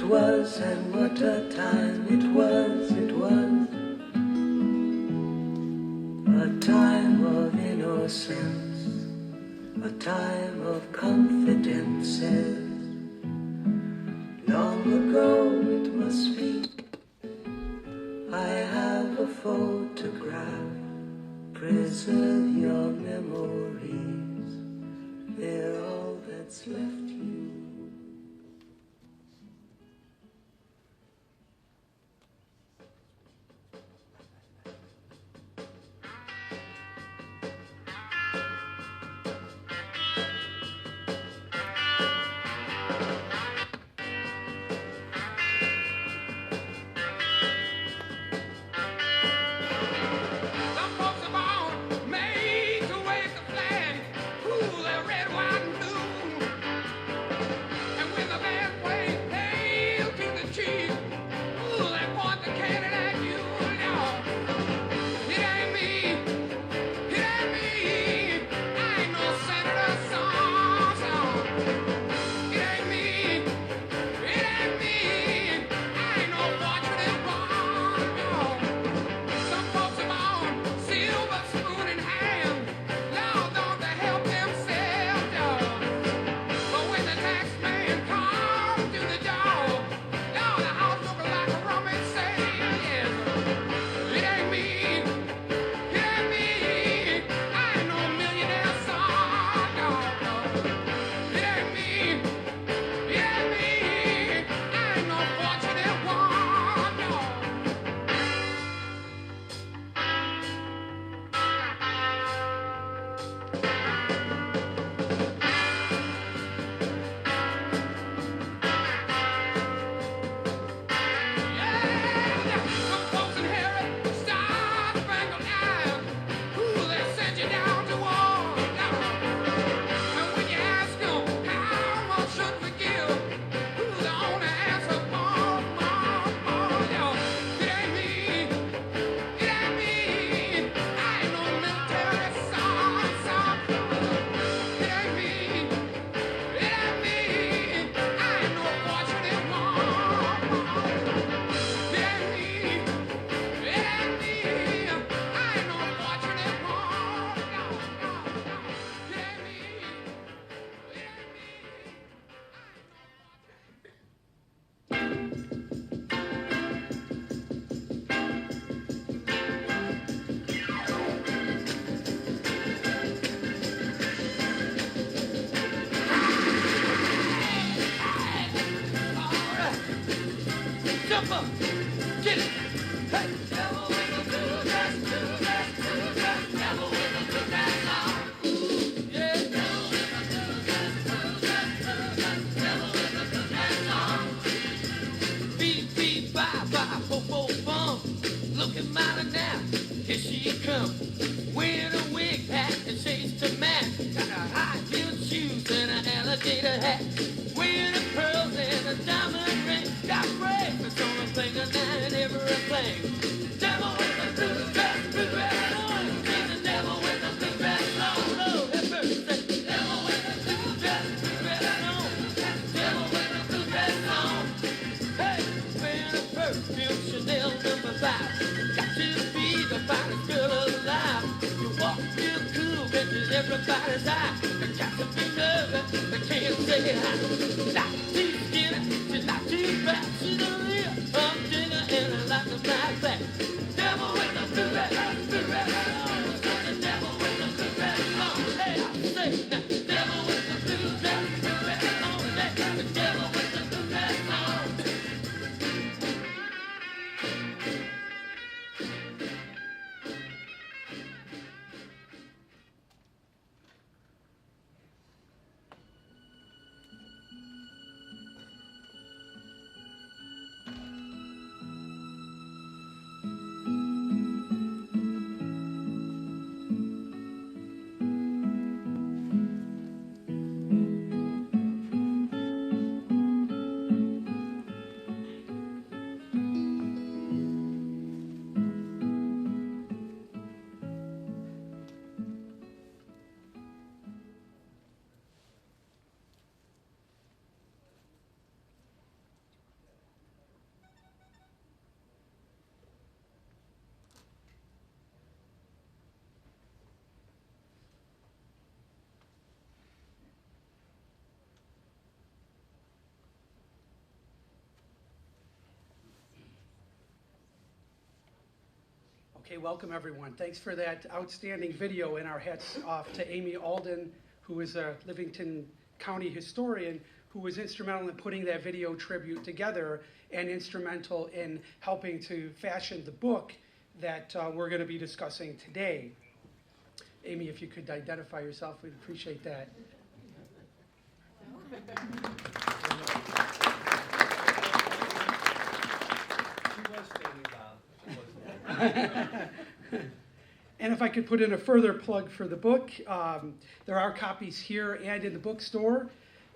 was, and what a time it was, it was. A time of innocence, a time of confidences. Long ago it must be. I have a photograph. Preserve your memories. They're all that's left you. Okay, welcome everyone. Thanks for that outstanding video, and our hats off to Amy Alden, who is a Livingston County historian who was instrumental in putting that video tribute together and instrumental in helping to fashion the book that we're going to be discussing today. Amy, if you could identify yourself, we'd appreciate that. And if I could put in a further plug for the book, there are copies here and in the bookstore,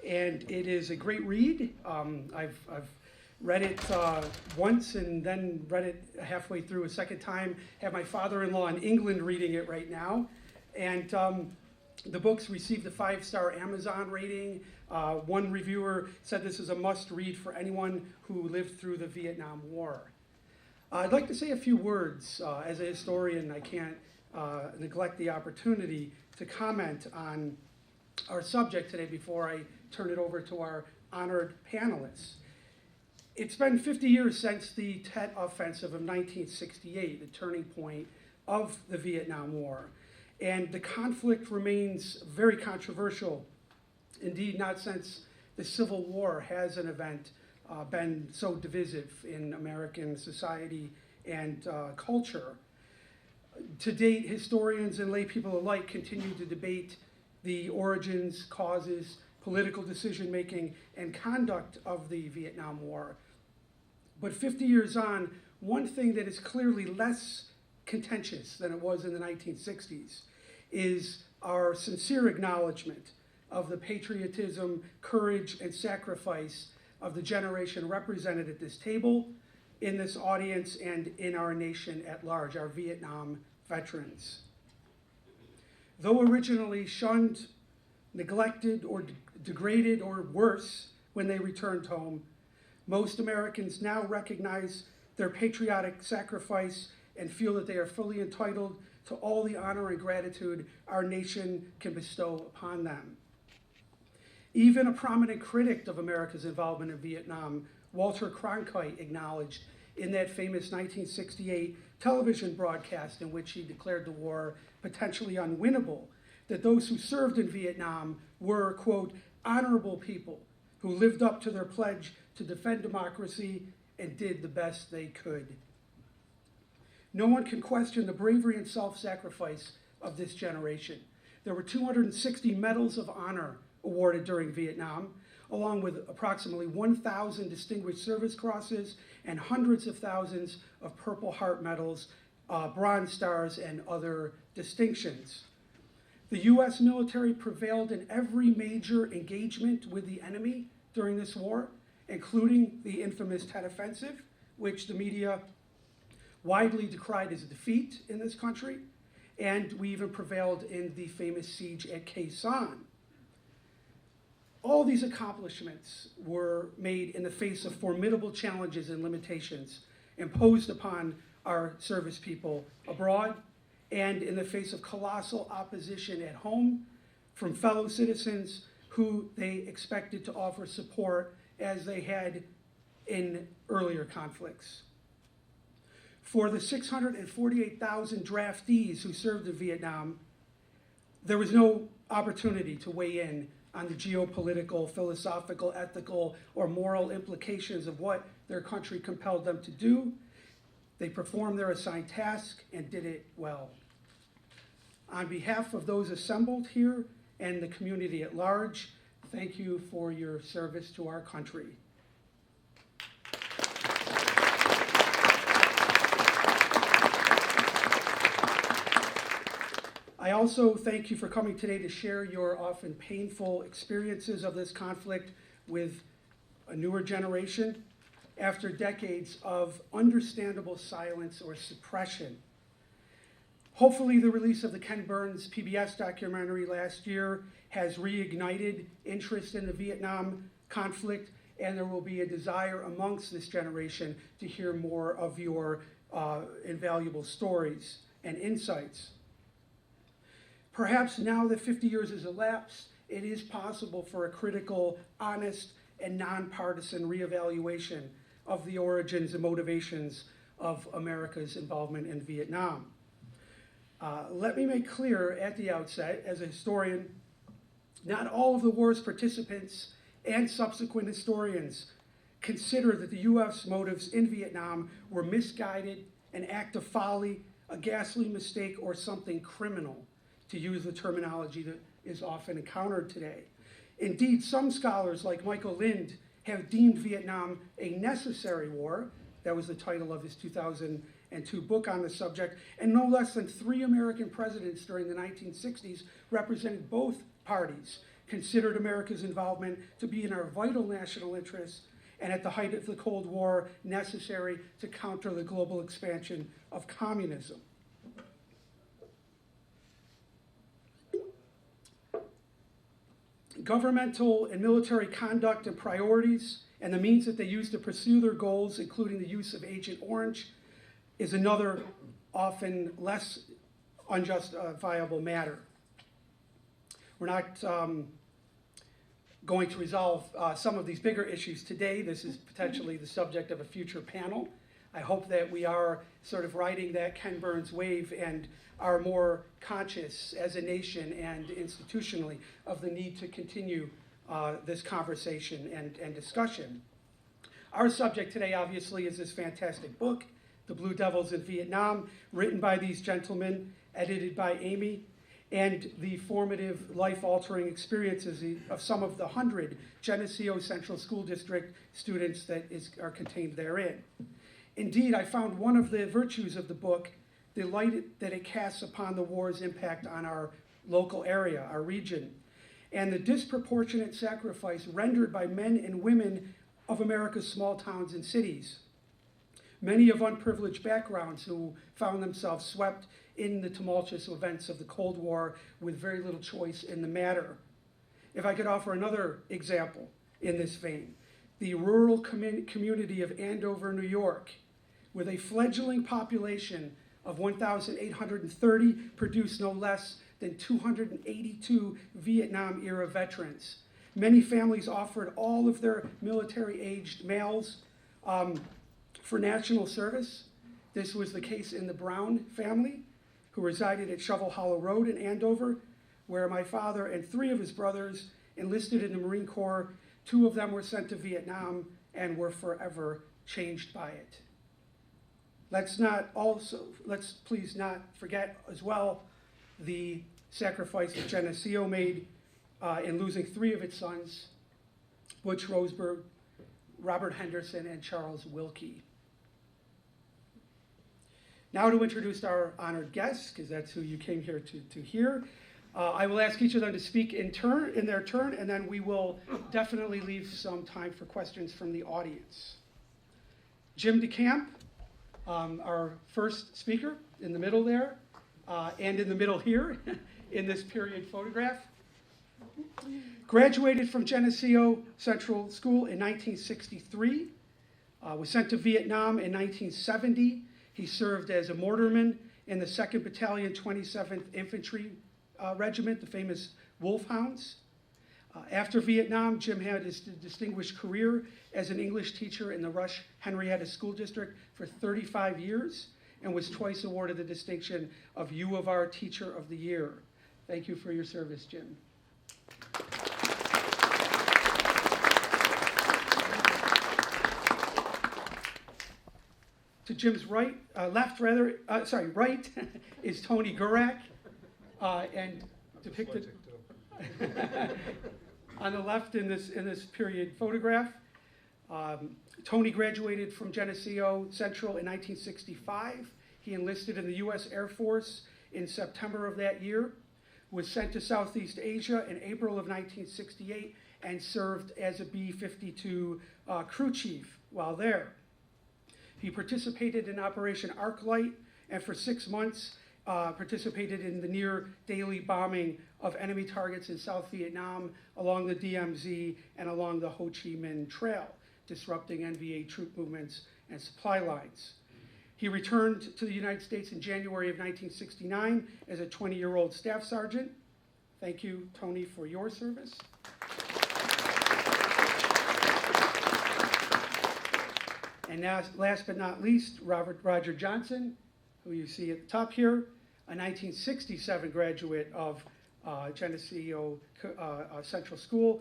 and it is a great read. I've read it once and then read it halfway through a second time. Have my father-in-law in England reading it right now, and the book's received a 5-star Amazon rating. One reviewer said this is a must-read for anyone who lived through the Vietnam War. I'd like to say a few words. As a historian, I can't neglect the opportunity to comment on our subject today before I turn it over to our honored panelists. It's been 50 years since the Tet Offensive of 1968, the turning point of the Vietnam War. And the conflict remains very controversial. Indeed, not since the Civil War has an event been so divisive in American society and culture. To date, historians and lay people alike continue to debate the origins, causes, political decision-making, and conduct of the Vietnam War. But 50 years on, one thing that is clearly less contentious than it was in the 1960s is our sincere acknowledgement of the patriotism, courage, and sacrifice of the generation represented at this table, in this audience, and in our nation at large, our Vietnam veterans. Though originally shunned, neglected, or degraded, or worse when they returned home, most Americans now recognize their patriotic sacrifice and feel that they are fully entitled to all the honor and gratitude our nation can bestow upon them. Even a prominent critic of America's involvement in Vietnam, Walter Cronkite, acknowledged in that famous 1968 television broadcast in which he declared the war potentially unwinnable, that those who served in Vietnam were, quote, honorable people who lived up to their pledge to defend democracy and did the best they could. No one can question the bravery and self-sacrifice of this generation. There were 260 medals of honor awarded during Vietnam, along with approximately 1,000 Distinguished Service Crosses and hundreds of thousands of Purple Heart medals, Bronze Stars, and other distinctions. The U.S. military prevailed in every major engagement with the enemy during this war, including the infamous Tet Offensive, which the media widely decried as a defeat in this country, and we even prevailed in the famous siege at Khe Sanh. All these accomplishments were made in the face of formidable challenges and limitations imposed upon our service people abroad, and in the face of colossal opposition at home from fellow citizens who they expected to offer support as they had in earlier conflicts. For the 648,000 draftees who served in Vietnam, there was no opportunity to weigh in on the geopolitical, philosophical, ethical, or moral implications of what their country compelled them to do. They performed their assigned task and did it well. On behalf of those assembled here and the community at large, thank you for your service to our country. I also thank you for coming today to share your often painful experiences of this conflict with a newer generation after decades of understandable silence or suppression. Hopefully the release of the Ken Burns PBS documentary last year has reignited interest in the Vietnam conflict, and there will be a desire amongst this generation to hear more of your invaluable stories and insights. Perhaps now that 50 years has elapsed, it is possible for a critical, honest, and nonpartisan reevaluation of the origins and motivations of America's involvement in Vietnam. Let me make clear at the outset, as a historian, not all of the war's participants and subsequent historians consider that the U.S. motives in Vietnam were misguided, an act of folly, a ghastly mistake, or something criminal, to use the terminology that is often encountered today. Indeed, some scholars like Michael Lind have deemed Vietnam a necessary war. That was the title of his 2002 book on the subject. And no less than 3 American presidents during the 1960s, representing both parties, considered America's involvement to be in our vital national interests and at the height of the Cold War, necessary to counter the global expansion of communism. Governmental and military conduct and priorities and the means that they use to pursue their goals, including the use of Agent Orange, is another often less unjustifiable matter. We're not going to resolve some of these bigger issues today. This is potentially the subject of a future panel. I hope that we are sort of riding that Ken Burns wave and are more conscious as a nation and institutionally of the need to continue this conversation and discussion. Our subject today, obviously, is this fantastic book, The Blue Devils in Vietnam, written by these gentlemen, edited by Amy, and the formative, life-altering experiences of some of the 100 Geneseo Central School District students that are contained therein. Indeed, I found one of the virtues of the book, the light that it casts upon the war's impact on our local area, our region, and the disproportionate sacrifice rendered by men and women of America's small towns and cities. Many of unprivileged backgrounds who found themselves swept in the tumultuous events of the Cold War with very little choice in the matter. If I could offer another example in this vein, the rural community of Andover, New York, with a fledgling population of 1,830, produced no less than 282 Vietnam-era veterans. Many families offered all of their military-aged males for national service. This was the case in the Brown family, who resided at Shovel Hollow Road in Andover, where my father and 3 of his brothers enlisted in the Marine Corps. 2 of them were sent to Vietnam and were forever changed by it. Let's please not forget as well the sacrifice that Geneseo made in losing 3 of its sons, Butch Roseberg, Robert Henderson, and Charles Wilkie. Now to introduce our honored guests, because that's who you came here to hear. I will ask each of them to speak in their turn, and then we will definitely leave some time for questions from the audience. Jim DeCamp, our first speaker, in the middle there, and in the middle here, in this period photograph. Graduated from Geneseo Central School in 1963, was sent to Vietnam in 1970. He served as a mortarman in the 2nd Battalion, 27th Infantry Regiment, the famous Wolfhounds. After Vietnam, Jim had his distinguished career as an English teacher in the Rush Henrietta School District for 35 years and was twice awarded the distinction of U of R Teacher of the Year. Thank you for your service, Jim. To Jim's right, right is Tony Gurak, and depicted on the left in this period photograph. Tony graduated from Geneseo Central in 1965. He enlisted in the U.S. Air Force in September of that year, was sent to Southeast Asia in April of 1968, and served as a B-52 crew chief while there. He participated in Operation Arclight, and for 6 months participated in the near daily bombing of enemy targets in South Vietnam, along the DMZ and along the Ho Chi Minh Trail, disrupting NVA troop movements and supply lines. He returned to the United States in January of 1969 as a 20-year-old staff sergeant. Thank you, Tony, for your service. And now, last but not least, Roger Johnson, who you see at the top here, a 1967 graduate of Geneseo Central School.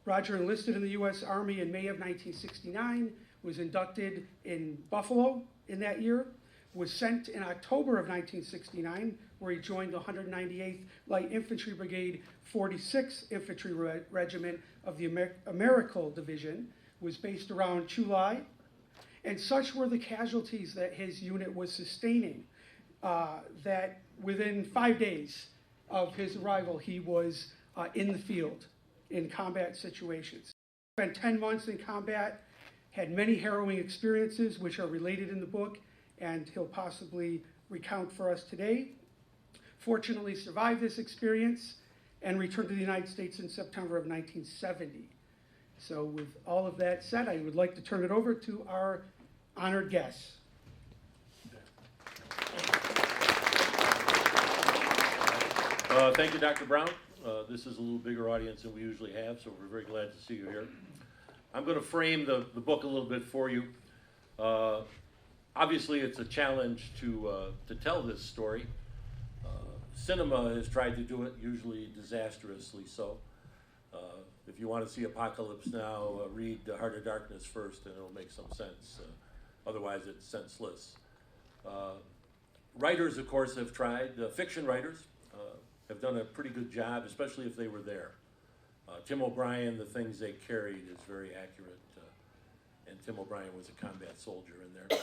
Roger enlisted in the U.S. Army in May of 1969, was inducted in Buffalo in that year, was sent in October of 1969, where he joined the 198th Light Infantry Brigade 46th Infantry Regiment of the Americal Division, was based around Chulai, and such were the casualties that his unit was sustaining that within 5 days of his arrival, he was in the field in combat situations. Spent 10 months in combat, had many harrowing experiences which are related in the book, and he'll possibly recount for us today. Fortunately survived this experience and returned to the United States in September of 1970. So with all of that said, I would like to turn it over to our honored guests. Thank you, Dr. Brown. This is a little bigger audience than we usually have, so we're very glad to see you here. I'm going to frame the book a little bit for you. Obviously, it's a challenge to tell this story. Cinema has tried to do it, usually disastrously so. If you want to see Apocalypse Now, read Heart of Darkness first, and it'll make some sense. Otherwise, it's senseless. Writers, of course, have tried. Fiction writers have done a pretty good job, especially if they were there. Tim O'Brien, the things they carried is very accurate, and Tim O'Brien was a combat soldier in there.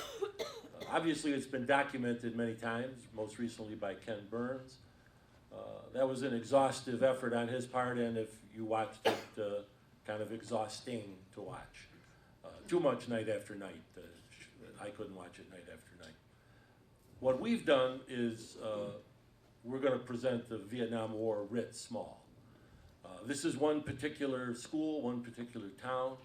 Obviously, it's been documented many times, most recently by Ken Burns. That was an exhaustive effort on his part, and if you watched it, kind of exhausting to watch. Too much night after night. I couldn't watch it night after night. What we've done is we're going to present the Vietnam War writ small. This is one particular school, one particular town.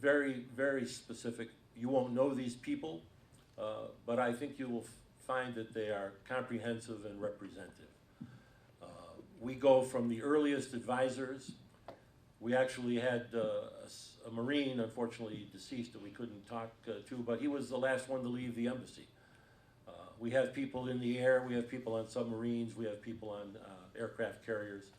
Very, very specific. You won't know these people, but I think you will find that they are comprehensive and representative. We go from the earliest advisors. We actually had a Marine, unfortunately deceased, that we couldn't talk to, but he was the last one to leave the embassy. We have people in the air, we have people on submarines, we have people on aircraft carriers.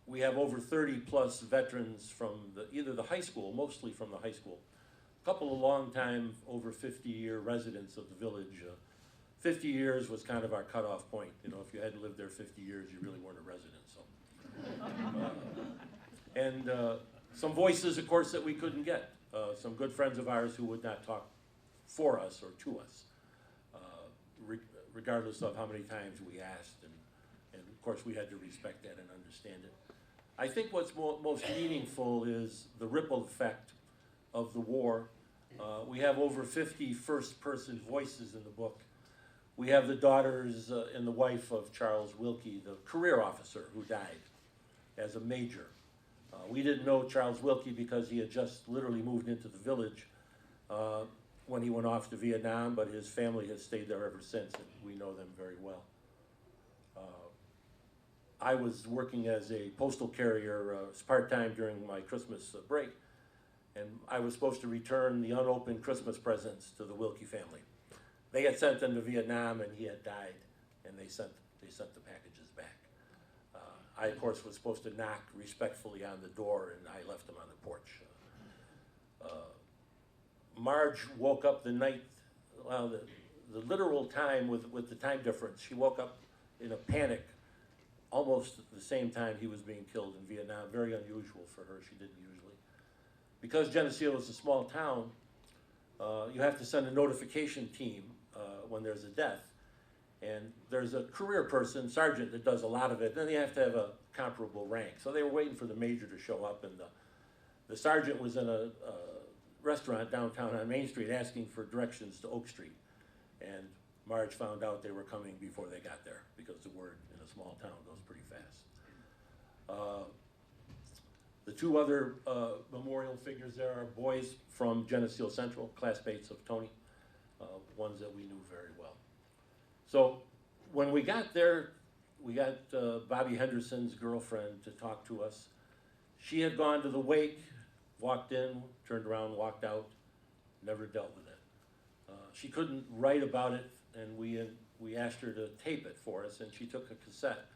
We have over 30 plus veterans from either the high school, mostly from the high school. A couple of long-time, over 50-year residents of the village. 50 years was kind of our cutoff point. You know, if you hadn't lived there 50 years, you really weren't a resident. So, and some voices, of course, that we couldn't get. Some good friends of ours who would not talk for us or to us, regardless of how many times we asked. And of course, we had to respect that and understand it. I think what's most meaningful is the ripple effect of the war. We have over 50 first-person voices in the book. We have the daughters and the wife of Charles Wilkie, the career officer who died as a major. We didn't know Charles Wilkie because he had just literally moved into the village when he went off to Vietnam, but his family has stayed there ever since, and we know them very well. I was working as a postal carrier part-time during my Christmas break, and I was supposed to return the unopened Christmas presents to the Wilkie family. They had sent them to Vietnam, and he had died, and they sent the packages back. I, of course, was supposed to knock respectfully on the door, and I left them on the porch. Marge woke up the night, well, the literal time with the time difference, she woke up in a panic almost at the same time he was being killed in Vietnam. Very unusual for her, she didn't usually. Because Geneseo is a small town, you have to send a notification team when there's a death. And there's a career person, sergeant, that does a lot of it. Then you have to have a comparable rank. So they were waiting for the major to show up, and the sergeant was in a restaurant downtown on Main Street asking for directions to Oak Street. And Marge found out they were coming before they got there, because the word in a small town goes pretty fast. The two other memorial figures there are boys from Geneseo Central, classmates of Tony, ones that we knew very well. So when we got there, we got Bobby Henderson's girlfriend to talk to us. She had gone to the wake walked in, turned around, walked out, never dealt with it. She couldn't write about it, and we asked her to tape it for us, and she took a cassette.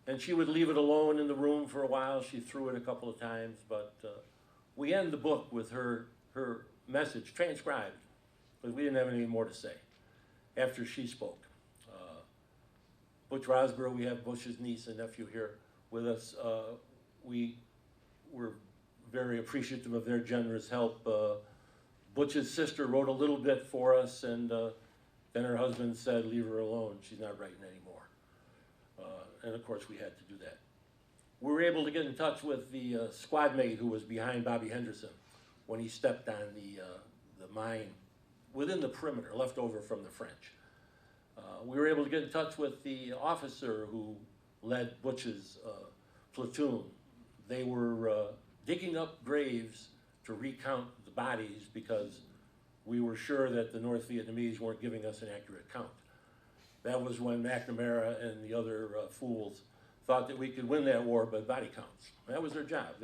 And she would leave it alone in the room for a while. She threw it a couple of times, but we end the book with her message transcribed, because we didn't have anything more to say after she spoke. Butch Rosborough, we have Butch's niece and nephew here with us. We were very appreciative of their generous help. Butch's sister wrote a little bit for us, and then her husband said, leave her alone, she's not writing anymore. And of course we had to do that. We were able to get in touch with the squad mate who was behind Bobby Henderson when he stepped on the mine within the perimeter, left over from the French. We were able to get in touch with the officer who led Butch's platoon. They were digging up graves to recount the bodies because we were sure that the North Vietnamese weren't giving us an accurate count. That was when McNamara and the other fools thought that we could win that war by body counts. That was their job.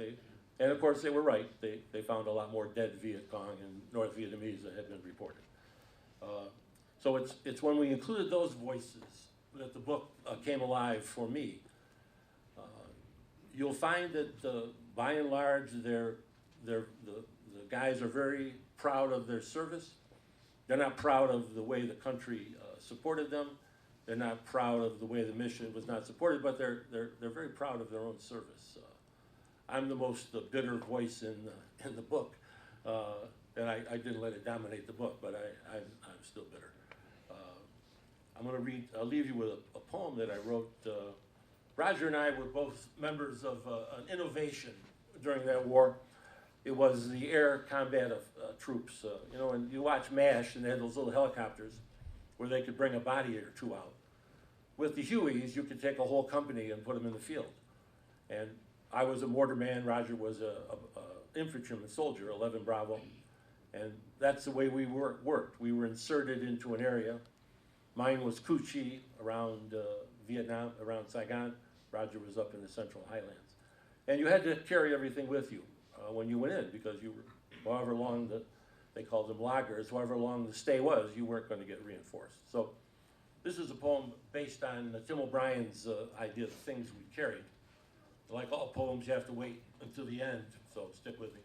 And of course they were right. They found a lot more dead Viet Cong and North Vietnamese than had been reported. So it's when we included those voices that the book came alive for me. You'll find that by and large the guys are very proud of their service. They're not proud of the way the country supported them. They're not proud of the way the mission was not supported, but they're very proud of their own service. I'm the most bitter voice in the book, and I didn't let it dominate the book, but I'm still bitter. I'll leave you with a poem that I wrote. Roger and I were both members of an innovation during that war. It was the air combat of troops. And you watch MASH, and they had those little helicopters where they could bring a body or two out. With the Hueys, you could take a whole company and put them in the field. And I was a mortar man, Roger was a infantryman soldier, 11 Bravo. And that's the way we worked. We were inserted into an area. Mine was Cu Chi around Vietnam, around Saigon. Roger was up in the Central Highlands. And you had to carry everything with you when you went in, because you were, however long they called them loggers, however long the stay was, you weren't going to get reinforced. So this is a poem based on Tim O'Brien's idea of things we carried. Like all poems, you have to wait until the end, so stick with me.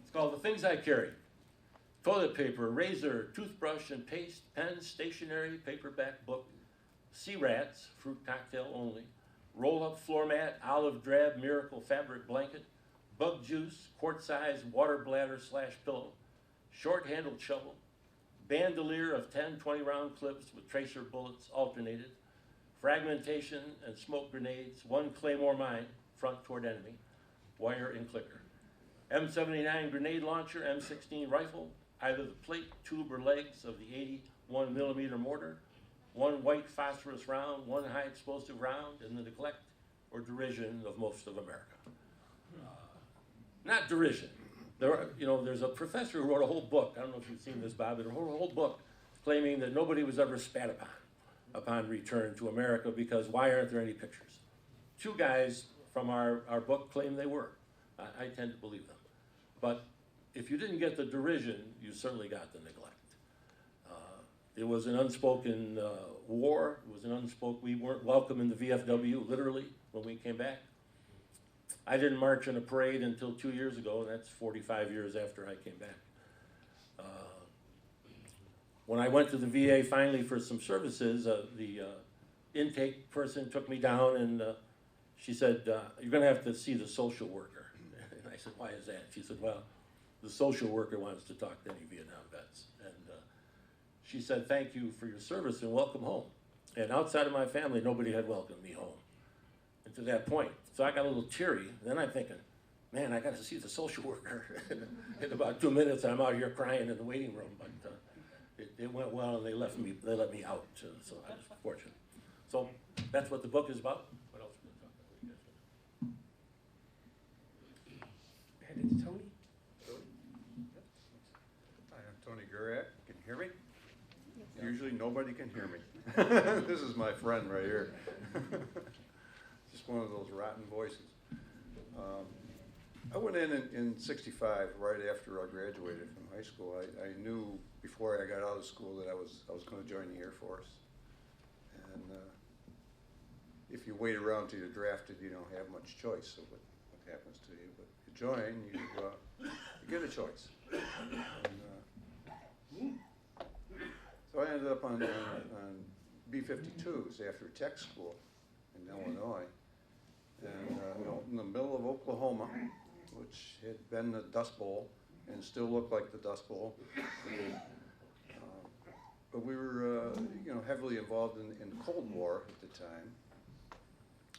It's called The Things I Carried. Toilet paper, razor, toothbrush and paste, pen, stationery, paperback book, sea rats, fruit cocktail only, roll-up floor mat, olive drab, miracle fabric blanket, bug juice, quart-size water bladder / pillow, short-handled shovel, bandolier of 10 20-round clips with tracer bullets alternated, fragmentation and smoke grenades, 1 Claymore mine, front toward enemy, wire and clicker, M79 grenade launcher, M16 rifle, either the plate, tube, or legs of the 81 millimeter mortar, 1 white phosphorus round, 1 high explosive round, in the neglect or derision of most of America. Not derision. There's a professor who wrote a whole book, I don't know if you've seen this, Bob, but he wrote a whole book claiming that nobody was ever spat upon return to America, because why aren't there any pictures? 2 guys from our book claim they were. I tend to believe them. But if you didn't get the derision, you certainly got the neglect. It was an unspoken war. It was an unspoken, we weren't welcome in the VFW, literally, when we came back. I didn't march in a parade until 2 years ago, and that's 45 years after I came back. When I went to the VA finally for some services, the intake person took me down, and she said, you're going to have to see the social worker. And I said, why is that? She said, well, the social worker wants to talk to any Vietnam vets. And she said, thank you for your service and welcome home. And outside of my family, nobody had welcomed me home. And to that point. So I got a little teary. Then I'm thinking, man, I got to see the social worker. In about 2 minutes, I'm out here crying in the waiting room. But it went well, and they let me out. So I was fortunate. So that's what the book is about. What else are we going to talk about? Hand it to Tony. Hi, I'm Tony Gurat. Can you hear me? Usually nobody can hear me. This is my friend right here. Just one of those rotten voices. I went in 65, right after I graduated from high school. I knew before I got out of school that I was going to join the Air Force. And if you wait around till you're drafted, you don't have much choice of what happens to you. But if you join, you get a choice. And, so I ended up on B-52s after tech school in Illinois. And in the middle of Oklahoma, which had been the Dust Bowl and still looked like the Dust Bowl. But we were, heavily involved in the Cold War at the time.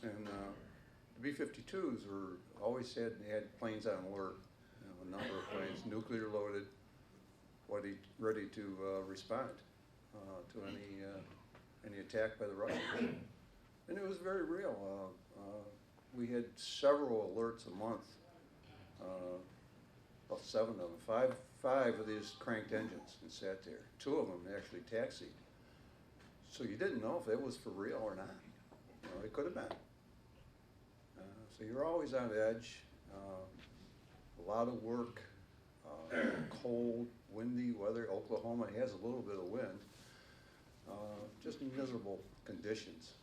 And the B-52s were always had planes on alert, a number of planes, nuclear loaded, ready to respond to any attack by the Russians. And it was very real. We had several alerts a month, about 7 of them, five of these cranked engines and sat there. 2 of them actually taxied. So you didn't know if it was for real or not. It could have been. So you're always on edge. A lot of work, cold, windy weather. Oklahoma has a little bit of wind. Just miserable conditions.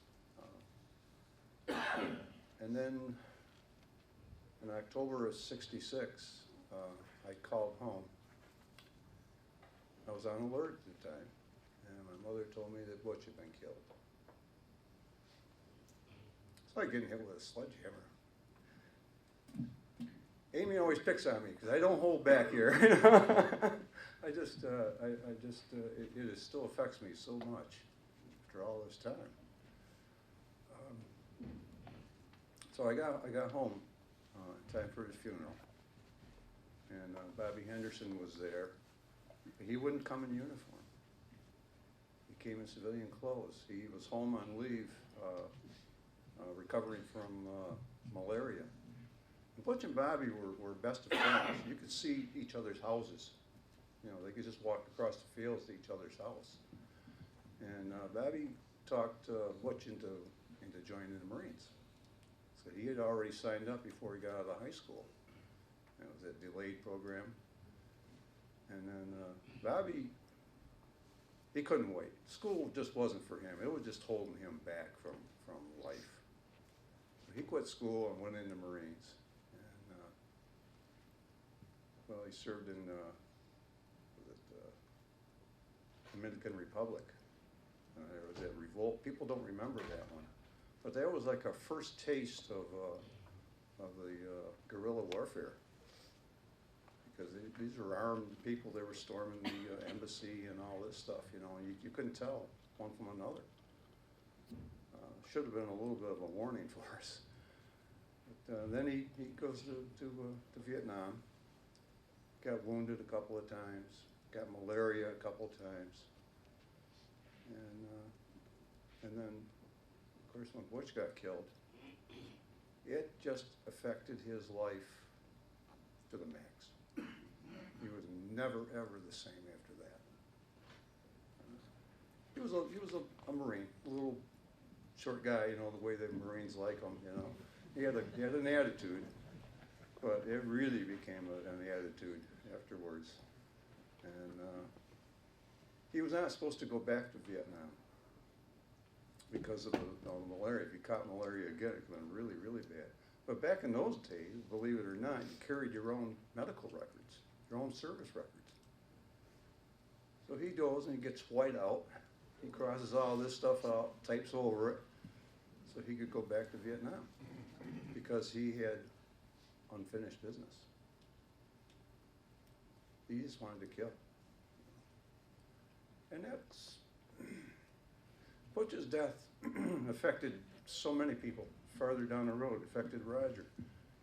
And then in October of '66, I called home. I was on alert at the time, and my mother told me that Butch had been killed. It's like getting hit with a sledgehammer. Amy always picks on me because I don't hold back here. It still affects me so much after all this time. So I got home in time for his funeral, and Bobby Henderson was there. He wouldn't come in uniform. He came in civilian clothes. He was home on leave, recovering from malaria. And Butch and Bobby were best of friends. You could see each other's houses. They could just walk across the fields to each other's house. And Bobby talked Butch into joining the Marines. So he had already signed up before he got out of high school. It was a delayed program. And then Bobby, he couldn't wait. School just wasn't for him. It was just holding him back from life. So he quit school and went in the Marines. And he served in Dominican Republic. There was that revolt. People don't remember that one. But that was like a first taste of the guerrilla warfare. Because these were armed people. They were storming the embassy and all this stuff, and you couldn't tell one from another. Should have been a little bit of a warning for us. But then he goes to Vietnam, got wounded a couple of times, got malaria a couple of times, and then, of course, when Butch got killed, it just affected his life to the max. He was never, ever the same after that. He was a Marine, a little short guy, the way the Marines like him, He had an attitude, but it really became an attitude afterwards. And he was not supposed to go back to Vietnam because of the malaria. If you caught malaria again, it could have been really, really bad. But back in those days, believe it or not, you carried your own medical records, your own service records. So he goes and he gets white out. He crosses all this stuff out, types over it, so he could go back to Vietnam because he had unfinished business. He just wanted to kill. And that's, Butch's death affected so many people farther down the road. Affected Roger,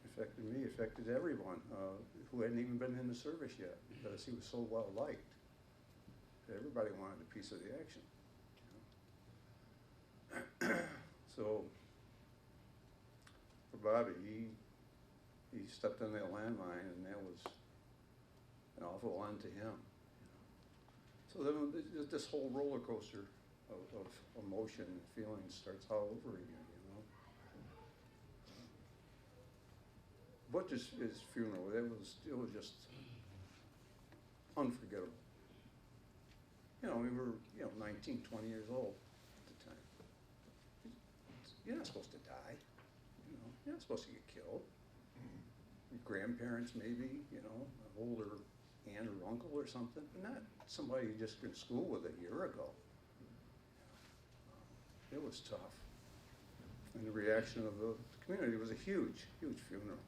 affected me, affected everyone who hadn't even been in the service yet because he was so well liked. Everybody wanted a piece of the action. So for Bobby, he stepped on that landmine, and that was an awful end to him. So then this whole roller coaster of emotion and feelings starts all over again. Butch's his funeral, it was just unforgettable. You know, we were, 19, 20 years old at the time. You're not supposed to die, you're not supposed to get killed. Your grandparents maybe, an older aunt or uncle or something, but not somebody you just went to school with a year ago. It was tough. And the reaction of the community was a huge, huge funeral.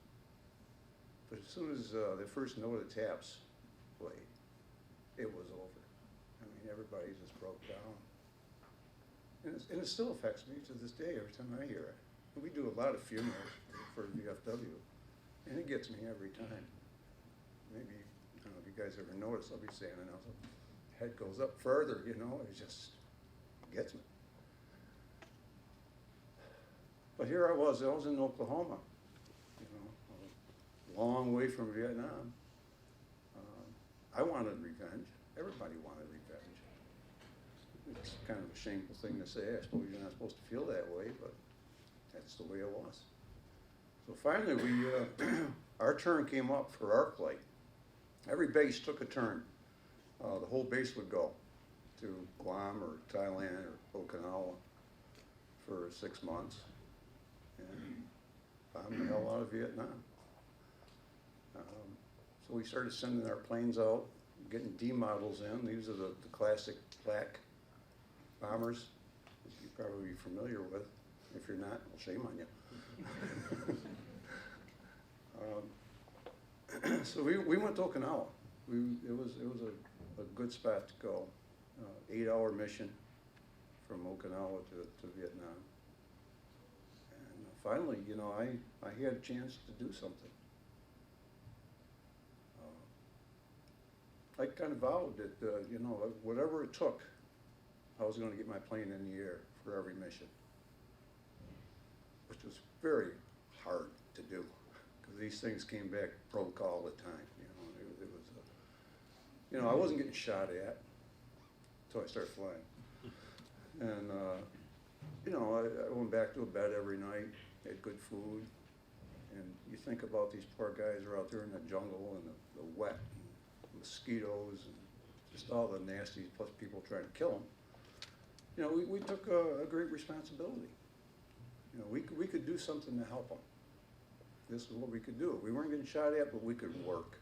But as soon as the first note of taps played, it was over. I mean, everybody just broke down. And it still affects me to this day every time I hear it. And we do a lot of funerals for VFW, and it gets me every time. Maybe, I don't know if you guys ever noticed, I'll be standing out, the head goes up further, it just gets me. But here I was in Oklahoma, a long way from Vietnam. I wanted revenge. Everybody wanted revenge. It's kind of a shameful thing to say. I suppose you're not supposed to feel that way, but that's the way it was. So finally, our turn came up for arc light. Every base took a turn. The whole base would go to Guam or Thailand or Okinawa for 6 months and bomb the hell out of Vietnam. So we started sending our planes out, getting D models in. These are the classic black bombers that you're probably familiar with. If you're not, well, shame on you. So we went to Okinawa. It was a good spot to go. 8-hour mission from Okinawa to Vietnam. And finally, I had a chance to do something. I kind of vowed that, whatever it took, I was going to get my plane in the air for every mission, which was very hard to do because these things came back broke all the time. It was, I wasn't getting shot at until I started flying, and I went back to a bed every night, had good food, and you think about these poor guys who are out there in the jungle and the wet. Mosquitoes and just all the nasty, plus people trying to kill them. We took a great responsibility. We could do something to help them. This is what we could do. We weren't getting shot at, but we could work.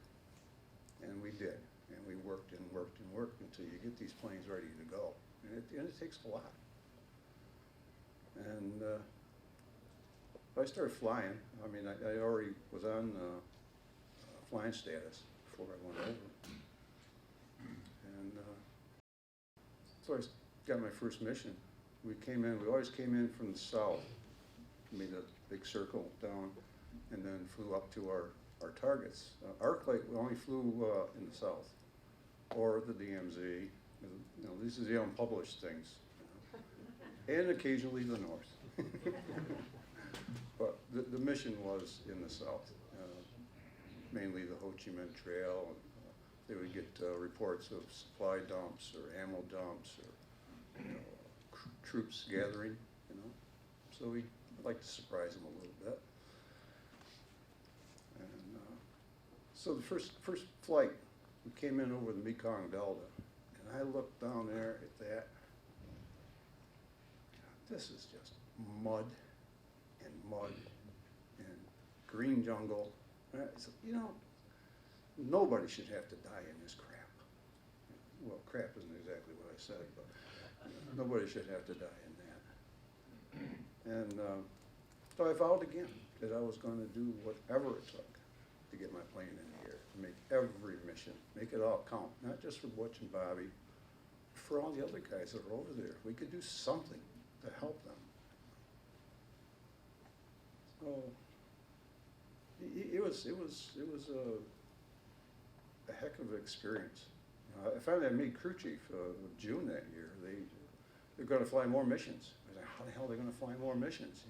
And we did. And we worked and worked and worked until you get these planes ready to go. And it takes a lot. And I started flying. I mean, I already was on flying status before I went over. And so I got my first mission. We always came in from the south, made a big circle down, and then flew up to our targets. Arc light, we only flew in the south, or the DMZ. These are the unpublished things. And occasionally the north. But the mission was in the south. Mainly the Ho Chi Minh Trail. They would get reports of supply dumps or ammo dumps or troops gathering. So we like to surprise them a little bit. And so the first flight, we came in over the Mekong Delta, and I looked down there at that. This is just mud and green jungle. I said, nobody should have to die in this crap. Well, crap isn't exactly what I said, but nobody should have to die in that. And so I vowed again that I was going to do whatever it took to get my plane in the air, to make every mission, make it all count, not just for Butch and Bobby, for all the other guys that are over there. We could do something to help them. So it was a heck of an experience. I finally made crew chief of June that year. They're going to fly more missions. I was like, how the hell are they going to fly more missions?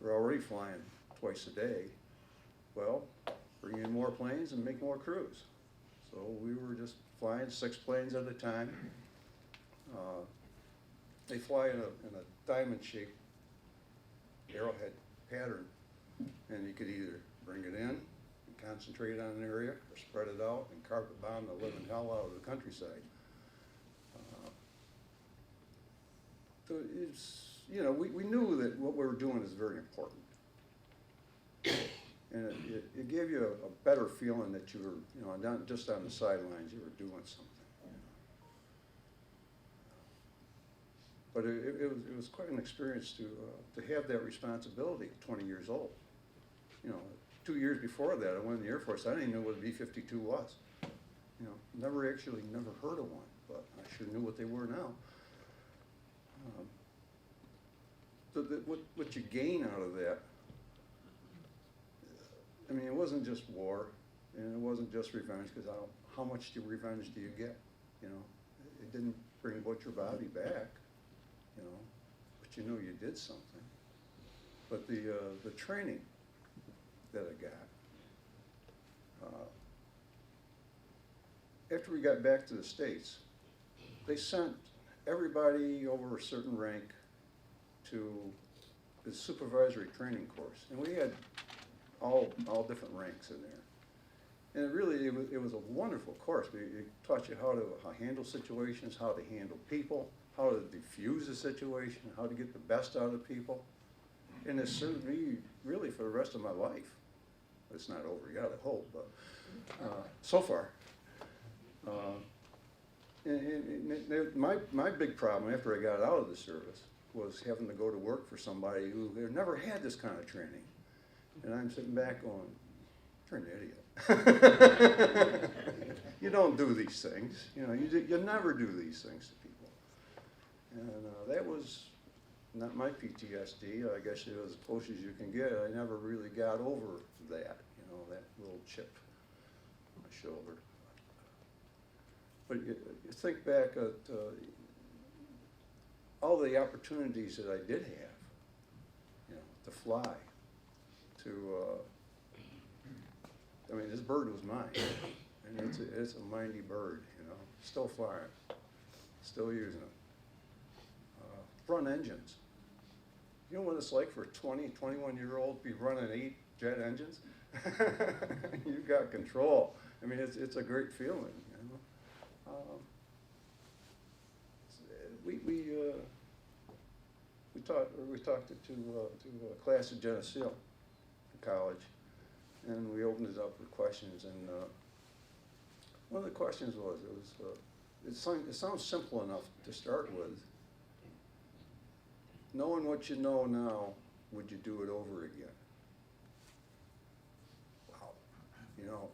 They're already flying twice a day. Well, bring in more planes and make more crews. So we were just flying 6 planes at a time. They fly in a diamond-shaped arrowhead pattern, and you could either bring it in, and concentrate on an area, or spread it out and carpet bomb the living hell out of the countryside. So it's, you know, we knew that what we were doing is very important. And it gave you a better feeling that you were, you know, not just on the sidelines, you were doing something. But it was quite an experience to have that responsibility at 20 years old. You know, 2 years before that, I went in the Air Force. I didn't even know what a B-52 was. You know, never heard of one, but I sure knew what they were now. What you gain out of that, I mean, it wasn't just war, and it wasn't just revenge, because how much revenge do you get? You know, it didn't bring Butcher Bobby back, you know, but you know you did something. But the training that I got, after we got back to the States, they sent everybody over a certain rank to the supervisory training course, and we had all different ranks in there. And it was a wonderful course. It taught you how to handle situations, how to handle people, how to diffuse a situation, how to get the best out of people. And it served me really for the rest of my life. It's not over yet, I hope, but so far. My big problem after I got out of the service was having to go to work for somebody who had never had this kind of training. And I'm sitting back going, you're an idiot. You don't do these things. You know, you never do these things to people. And that was not my PTSD. I guess it was as close as you can get. I never really got over that, you know, that little chip on my shoulder. But you think back at all the opportunities that I did have, you know, to fly, I mean, this bird was mine, and it's a mighty bird, you know, still flying, still using it. Front engines. You know what it's like for a 21-year-old to be running 8 jet engines? You've got control. I mean, it's a great feeling, you know. We talked to a class at Geneseo College, and we opened it up for questions. And one of the questions was, it sounds simple enough to start with. Knowing what you know now, would you do it over again? Wow, you know,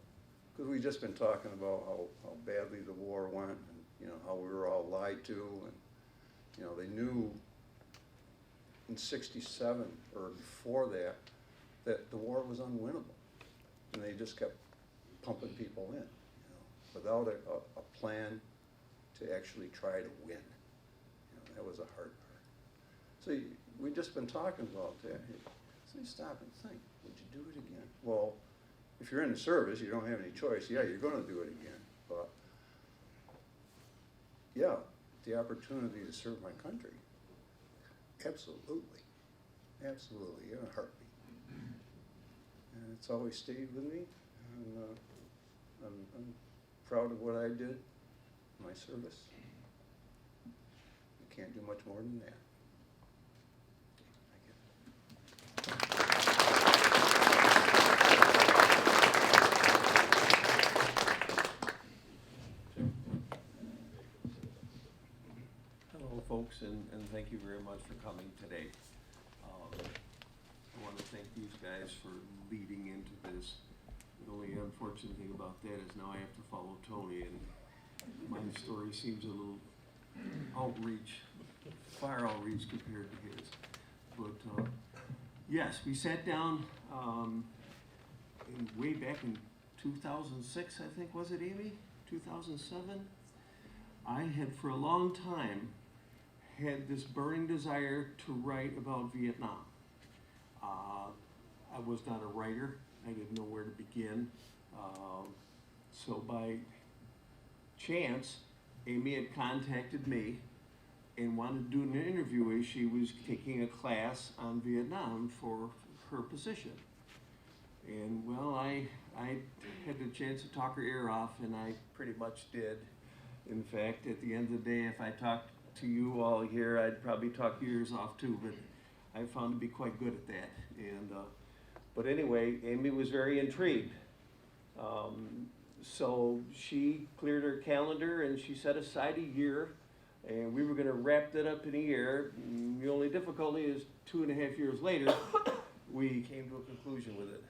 because we've just been talking about how badly the war went, and you know how we were all lied to, and you know they knew in '67 or before that the war was unwinnable, and they just kept pumping people in, you know, without a plan to actually try to win. You know, that was a hard part. So we've just been talking about that. So you stop and think, would you do it again? Well, if you're in the service, you don't have any choice. Yeah, you're going to do it again. But yeah, the opportunity to serve my country, absolutely, absolutely, in a heartbeat. And it's always stayed with me, and I'm proud of what I did in my service. You can't do much more than that. Hello, folks, and thank you very much for coming today. I want to thank these guys for leading into this. The only unfortunate thing about that is now I have to follow Tony, and my story seems a little far outreach compared to his. But yes, we sat down way back in 2006, I think, was it, Amy? 2007? I had for a long time had this burning desire to write about Vietnam. I was not a writer. I didn't know where to begin. So by chance, Amy had contacted me and wanted to do an interview as she was taking a class on Vietnam for her position. And well, I had the chance to talk her ear off, and I pretty much did. In fact, at the end of the day, if I talked to you all here, I'd probably talk your ears off too, but I found to be quite good at that. And but anyway, Amy was very intrigued. So she cleared her calendar and she set aside a year, and we were going to wrap that up in a year. The only difficulty is 2.5 years later, we came to a conclusion with it.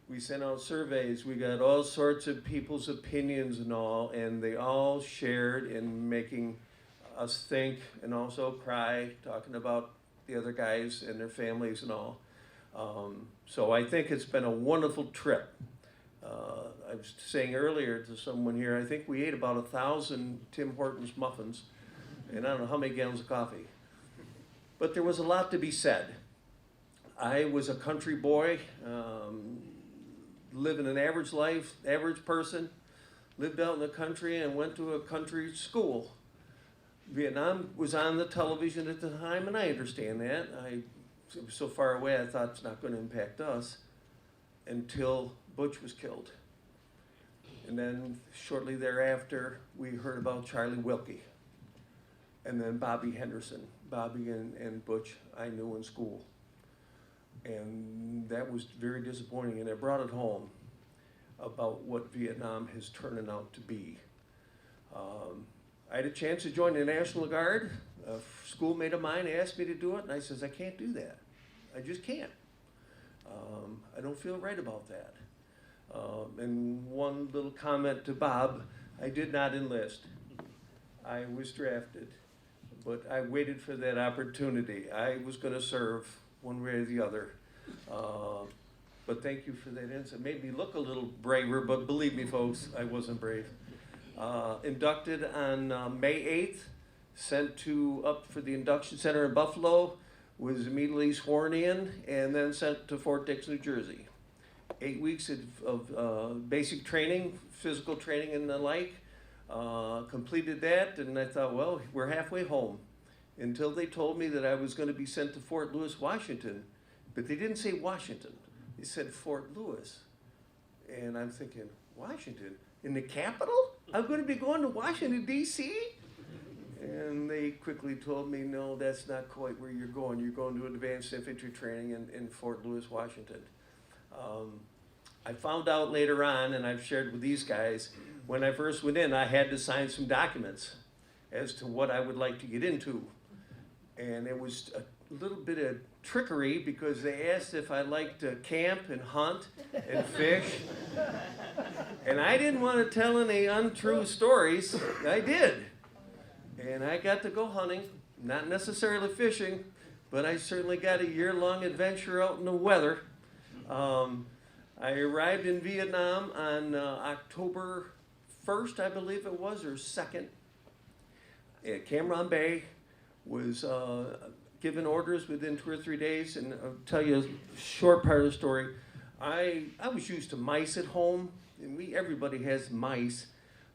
We sent out surveys, we got all sorts of people's opinions and all, and they all shared in making us think and also cry, talking about the other guys and their families and all. So I think it's been a wonderful trip. I was saying earlier to someone here, I think we ate about 1,000 Tim Hortons muffins, and I don't know how many gallons of coffee. But there was a lot to be said. I was a country boy, living an average life, average person, lived out in the country and went to a country school. Vietnam was on the television at the time, and I understand that. It was so far away, I thought it's not going to impact us until Butch was killed. And then shortly thereafter, we heard about Charlie Wilkie. And then Bobby Henderson. Bobby and Butch I knew in school. And that was very disappointing, and it brought it home about what Vietnam has turned out to be. I had a chance to join the National Guard. A schoolmate of mine asked me to do it, and I says, I can't do that. I just can't. I don't feel right about that. And one little comment to Bob, I did not enlist. I was drafted, but I waited for that opportunity. I was going to serve one way or the other. But thank you for that insight. It made me look a little braver, but believe me, folks, I wasn't brave. Inducted on May 8th, sent up for the induction center in Buffalo, was immediately sworn in, and then sent to Fort Dix, New Jersey. 8 weeks of basic training, physical training and the like. Completed that, and I thought, well, we're halfway home. Until they told me that I was going to be sent to Fort Lewis, Washington. But they didn't say Washington. They said Fort Lewis. And I'm thinking, Washington? In the capital? I'm going to be going to Washington, D.C.? And they quickly told me, no, that's not quite where you're going. You're going to advanced infantry training in Fort Lewis, Washington. I found out later on, and I've shared with these guys, when I first went in, I had to sign some documents as to what I would like to get into. And it was a little bit of trickery because they asked if I liked to camp and hunt and fish. And I didn't want to tell any untrue stories. I did. And I got to go hunting, not necessarily fishing, but I certainly got a year-long adventure out in the weather. I arrived in Vietnam on October 1st, I believe it was, or 2nd, at Cam Ranh Bay. Was given orders within 2 or 3 days, and I'll tell you a short part of the story. I was used to mice at home, and everybody has mice,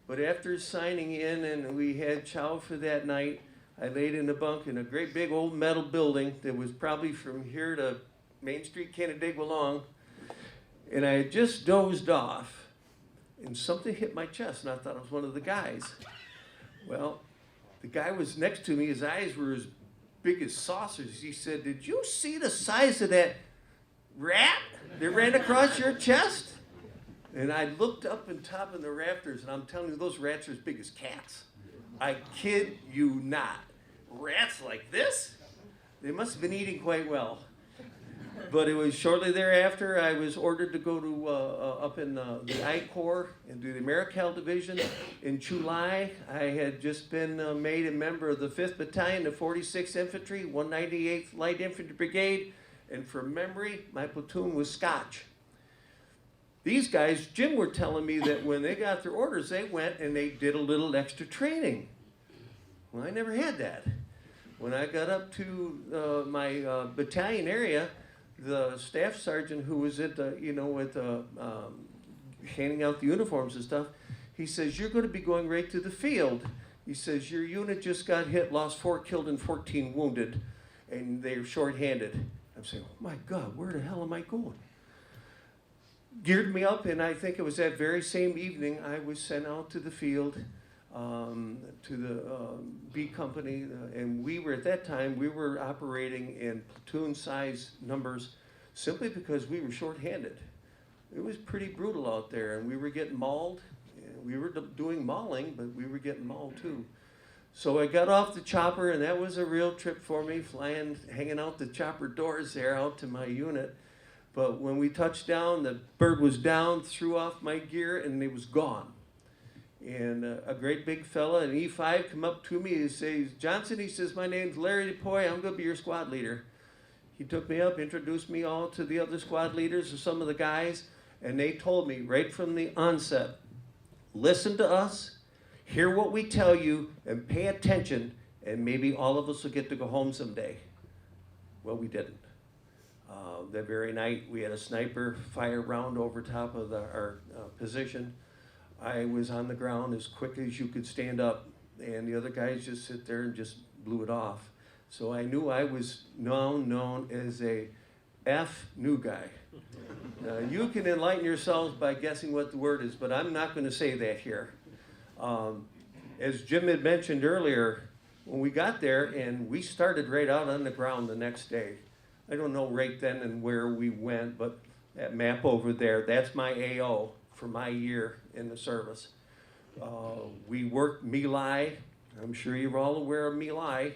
but after signing in and we had chow for that night, I laid in a bunk in a great big old metal building that was probably from here to Main Street, Canandaigua long, and I had just dozed off, and something hit my chest, and I thought it was one of the guys. Well, the guy was next to me, his eyes were as big as saucers. He said, did you see the size of that rat that ran across your chest? And I looked up on top of the rafters, and I'm telling you, those rats are as big as cats. I kid you not. Rats like this? They must have been eating quite well. But it was shortly thereafter I was ordered to go to up in the I Corps and do the AmeriCal Division. In July, I had just been made a member of the 5th Battalion, the 46th Infantry, 198th Light Infantry Brigade, and from memory, my platoon was Scotch. These guys, Jim were telling me that when they got their orders, they went and they did a little extra training. Well, I never had that. When I got up to my battalion area, the staff sergeant who was at the, handing out the uniforms and stuff, he says, you're going to be going right to the field. He says, your unit just got hit, lost 4 killed and 14 wounded, and they're shorthanded. I'm saying, oh my God, where the hell am I going? geared me up, and I think it was that very same evening I was sent out to the field to the B Company, and we were at that time we were operating in platoon size numbers simply because we were shorthanded. It was pretty brutal out there, and we were getting mauled. We were doing mauling, but we were getting mauled too. So I got off the chopper, and that was a real trip for me, hanging out the chopper doors there out to my unit. But when we touched down, the bird was down, threw off my gear, and it was gone. And a great big fella, an E5, come up to me and says, Johnson, he says, my name's Larry DePoy, I'm gonna be your squad leader. He took me up, introduced me all to the other squad leaders and some of the guys, and they told me right from the onset, listen to us, hear what we tell you, and pay attention, and maybe all of us will get to go home someday. Well, we didn't. That very night, we had a sniper fire round over top of our position. I was on the ground as quick as you could stand up, and the other guys just sit there and just blew it off. So I knew I was known as a F new guy. You can enlighten yourselves by guessing what the word is, but I'm not going to say that here. As Jim had mentioned earlier, when we got there, and we started right out on the ground the next day. I don't know right then and where we went, but that map over there, that's my AO for my year in the service. We worked My Lai. I'm sure you're all aware of My Lai.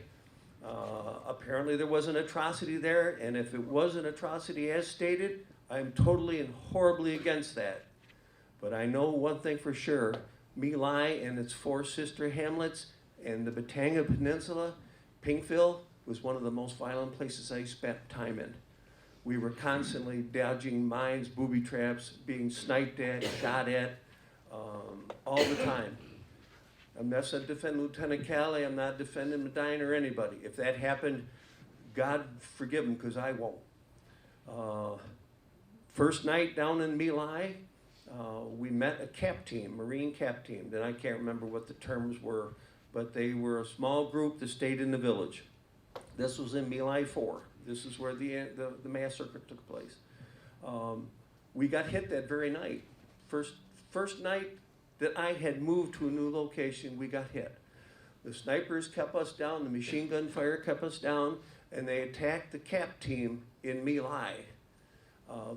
Apparently there was an atrocity there, and if it was an atrocity as stated, I'm totally and horribly against that. But I know one thing for sure, My Lai and its 4 sister hamlets and the Batanga Peninsula, Pinkville, was one of the most violent places I spent time in. We were constantly dodging mines, booby traps, being sniped at, shot at, all the time. I'm not defending Lieutenant Calley, I'm not defending Medina or anybody. If that happened, God forgive him, because I won't. First night down in My Lai, we met a cap team, Marine cap team. Then I can't remember what the terms were, but they were a small group that stayed in the village. This was in My Lai 4. This is where the massacre took place. We got hit that very night. First night that I had moved to a new location, we got hit. The snipers kept us down, the machine gun fire kept us down, and they attacked the cap team in My Lai.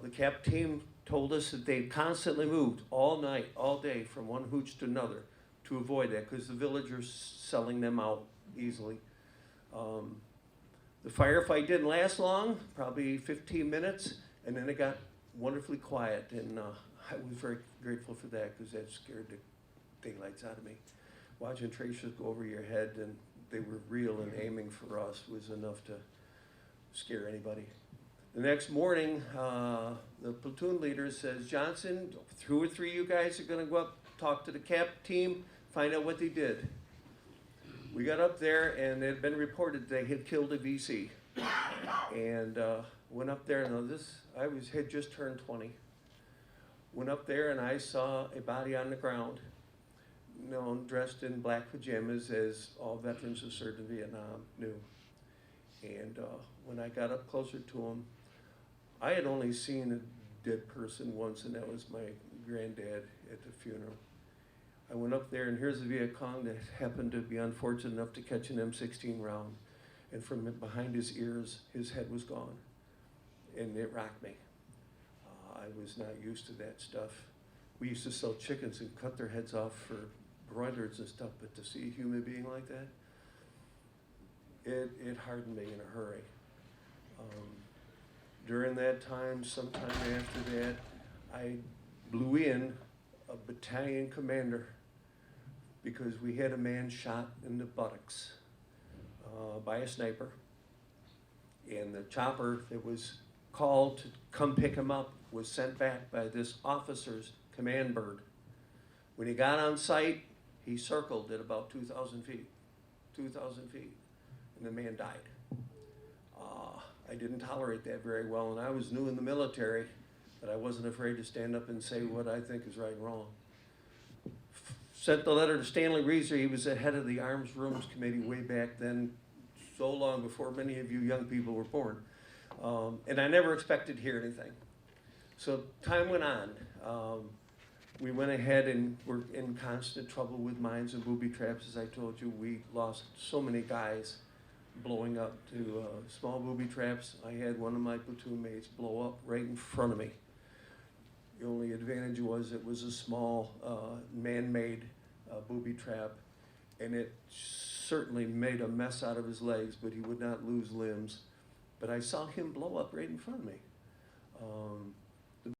The cap team told us that they constantly moved all night, all day, from one hooch to another to avoid that, because the villagers selling them out easily. The firefight didn't last long, probably 15 minutes, and then it got wonderfully quiet, and I was very grateful for that, because that scared the daylights out of me. Watching tracers go over your head, and they were real and aiming for us, was enough to scare anybody. The next morning, the platoon leader says, Johnson, 2 or 3 of you guys are gonna go up, talk to the cap team, find out what they did. We got up there, and it had been reported they had killed a VC. And went up there, and had just turned 20. Went up there, and I saw a body on the ground, dressed in black pajamas, as all veterans who served in Vietnam knew. And when I got up closer to him, I had only seen a dead person once, and that was my granddad at the funeral. I went up there, and here's a Viet Cong that happened to be unfortunate enough to catch an M16 round. And from behind his ears, his head was gone. And it rocked me. I was not used to that stuff. We used to sell chickens and cut their heads off for broilers and stuff, but to see a human being like that, it hardened me in a hurry. During that time, sometime after that, I blew in a battalion commander because we had a man shot in the buttocks by a sniper. And the chopper that was called to come pick him up was sent back by this officer's command bird. When he got on site, he circled at about 2,000 feet, and the man died. I didn't tolerate that very well, and I was new in the military, but I wasn't afraid to stand up and say what I think is right and wrong. Sent the letter to Stanley Reeser. He was the head of the Arms Rooms Committee way back then, so long before many of you young people were born. And I never expected to hear anything. So time went on. We went ahead and were in constant trouble with mines and booby traps. As I told you, we lost so many guys blowing up to small booby traps. I had one of my platoon mates blow up right in front of me. The only advantage was it was a small man-made booby trap, and it certainly made a mess out of his legs, but he would not lose limbs. But I saw him blow up right in front of me. The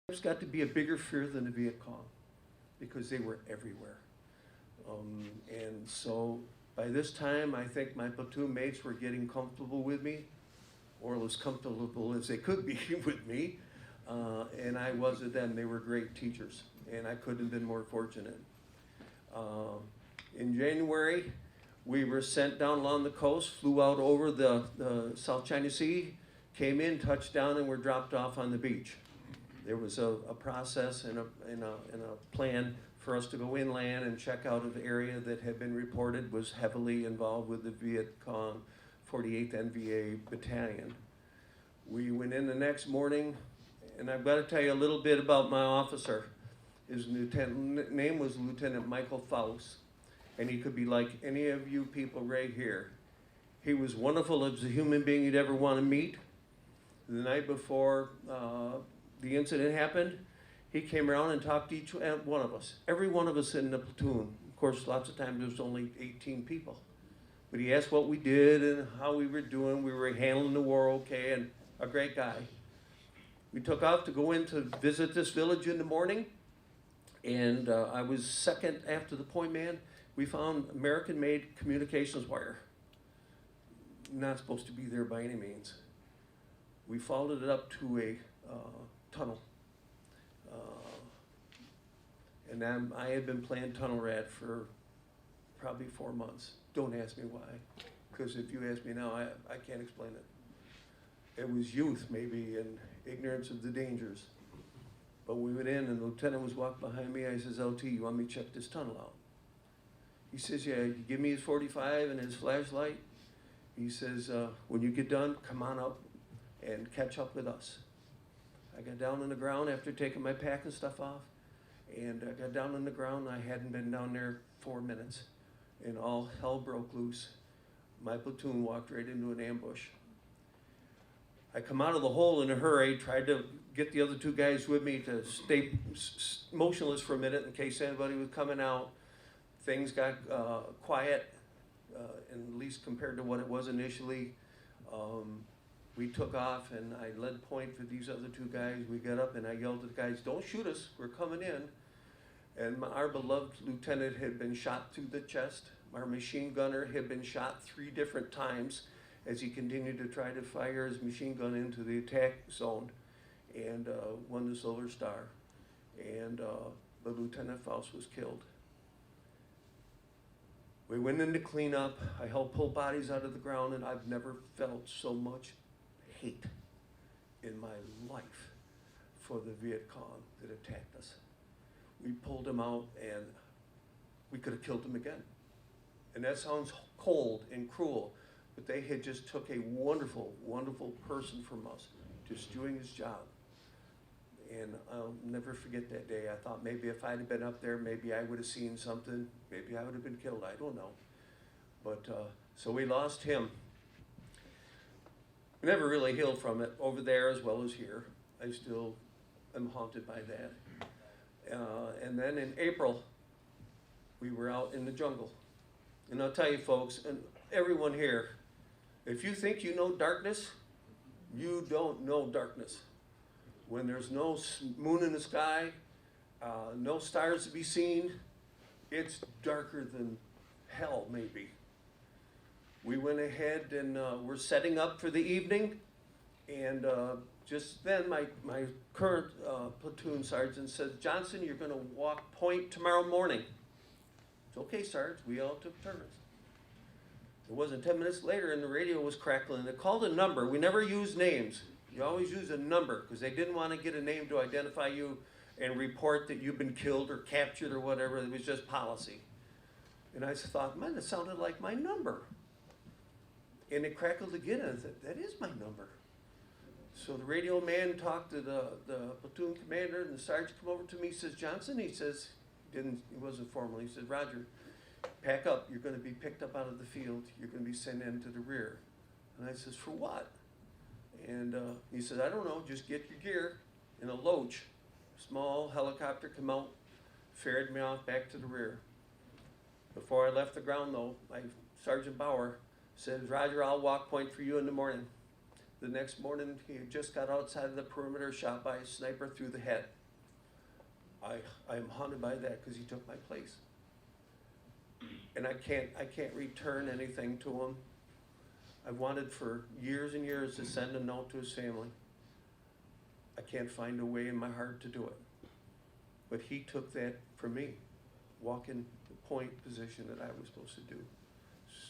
traps got to be a bigger fear than the Viet Cong because they were everywhere. And so by this time, I think my platoon mates were getting comfortable with me, or as comfortable as they could be with me. And I was with them. They were great teachers, and I couldn't have been more fortunate. In January, we were sent down along the coast, flew out over the South China Sea, came in, touched down, and were dropped off on the beach. There was a process and a plan for us to go inland and check out an area that had been reported was heavily involved with the Viet Cong 48th NVA Battalion. We went in the next morning, and I've got to tell you a little bit about my officer. His name was Lieutenant Michael Faust, and he could be like any of you people right here. He was wonderful as a human being you'd ever want to meet. The night before the incident happened, he came around and talked to each one of us, every one of us in the platoon. Of course, lots of times there was only 18 people. But he asked what we did and how we were doing. We were handling the war okay, and a great guy. We took off to go in to visit this village in the morning, and I was second after the point man. We found American-made communications wire. Not supposed to be there by any means. We followed it up to a tunnel. And then I had been playing tunnel rat for probably 4 months. Don't ask me why, because if you ask me now, I can't explain it. It was youth, maybe, and ignorance of the dangers. But we went in, and the lieutenant was walking behind me. I says, LT, you want me to check this tunnel out? He says, yeah, you give me his 45 and his flashlight. He says, when you get done, come on up and catch up with us. I got down on the ground after taking my pack and stuff off, and I got down on the ground. I hadn't been down there 4 minutes, and all hell broke loose. My platoon walked right into an ambush. I come out of the hole in a hurry, tried to get the other 2 guys with me to stay motionless for a minute in case anybody was coming out. Things got quiet, at least compared to what it was initially. We took off, and I led point for these other 2 guys. We got up, and I yelled at the guys, don't shoot us, we're coming in. And our beloved lieutenant had been shot through the chest. Our machine gunner had been shot 3 different times as he continued to try to fire his machine gun into the attack zone, and won the Silver Star. And the Lieutenant Faust was killed. We went in to clean up. I helped pull bodies out of the ground, and I've never felt so much hate in my life for the Viet Cong that attacked us. We pulled him out, and we could have killed him again. And that sounds cold and cruel, but they had just took a wonderful, wonderful person from us, just doing his job. And I'll never forget that day. I thought maybe if I'd have been up there, maybe I would have seen something. Maybe I would have been killed. I don't know. But so we lost him. We never really healed from it over there as well as here. I still am haunted by that. And then in April, we were out in the jungle. And I'll tell you folks, and everyone here, if you think you know darkness, you don't know darkness. When there's no moon in the sky, no stars to be seen, it's darker than hell, maybe. We went ahead and we're setting up for the evening, and just then my current platoon sergeant says, Johnson, you're going to walk point tomorrow morning. It's okay, Sarge. We all took turns. It wasn't 10 minutes later, and the radio was crackling. They called a number. We never used names. You always use a number because they didn't want to get a name to identify you and report that you've been killed or captured or whatever. It was just policy. And I thought, man, that sounded like my number. And it crackled again, and I said, that is my number. So the radio man talked to the platoon commander, and the sergeant come over to me, he says, Johnson, he says, he wasn't formal, he said, Roger, pack up, you're gonna be picked up out of the field, you're gonna be sent into the rear. And I says, for what? And he said, I don't know, just get your gear. In a Loach, small helicopter come out, ferried me off back to the rear. Before I left the ground though, Sergeant Bauer said, Roger, I'll walk point for you in the morning. The next morning, he had just got outside of the perimeter, shot by a sniper through the head. I am haunted by that because he took my place. And I can't return anything to him. I've wanted for years and years to send a note to his family. I can't find a way in my heart to do it. But he took that from me, walking the point position that I was supposed to do.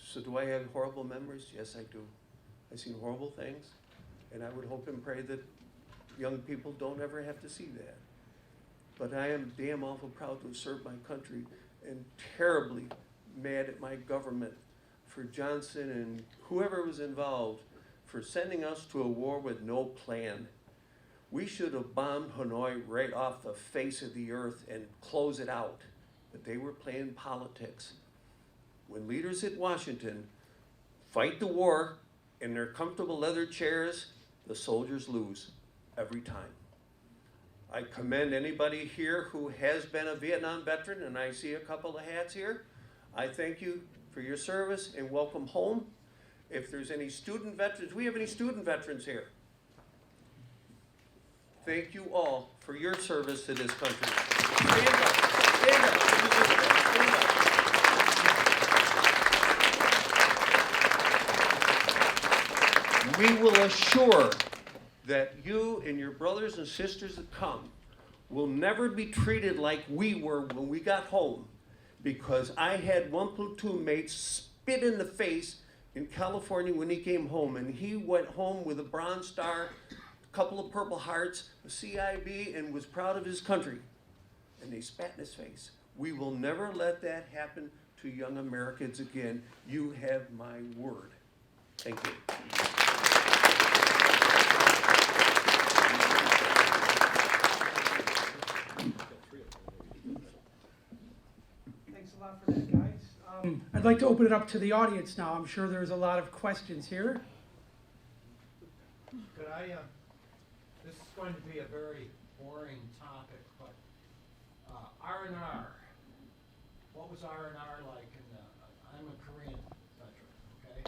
So do I have horrible memories? Yes, I do. I've seen horrible things, and I would hope and pray that young people don't ever have to see that. But I am damn awful proud to have served my country, and terribly mad at my government for Johnson and whoever was involved for sending us to a war with no plan. We should have bombed Hanoi right off the face of the earth and close it out. But they were playing politics. When leaders at Washington fight the war in their comfortable leather chairs, the soldiers lose every time. I commend anybody here who has been a Vietnam veteran, and I see a couple of hats here. I thank you for your service and welcome home. If there's any student veterans, do we have any student veterans here? Thank you all for your service to this country. Stand up, stand up, stand up. We will assure that you and your brothers and sisters that come will never be treated like we were when we got home, because I had one platoon mate spit in the face in California when he came home, and he went home with a Bronze Star, a couple of Purple Hearts, a CIB, and was proud of his country. And they spat in his face. We will never let that happen to young Americans again. You have my word. Thank you. Thanks a lot for that, guys. I'd like to open it up to the audience now. I'm sure there's a lot of questions here. Could I, this is going to be a very boring topic, but R&R, what was R&R like in the, I'm a Korean veteran, okay?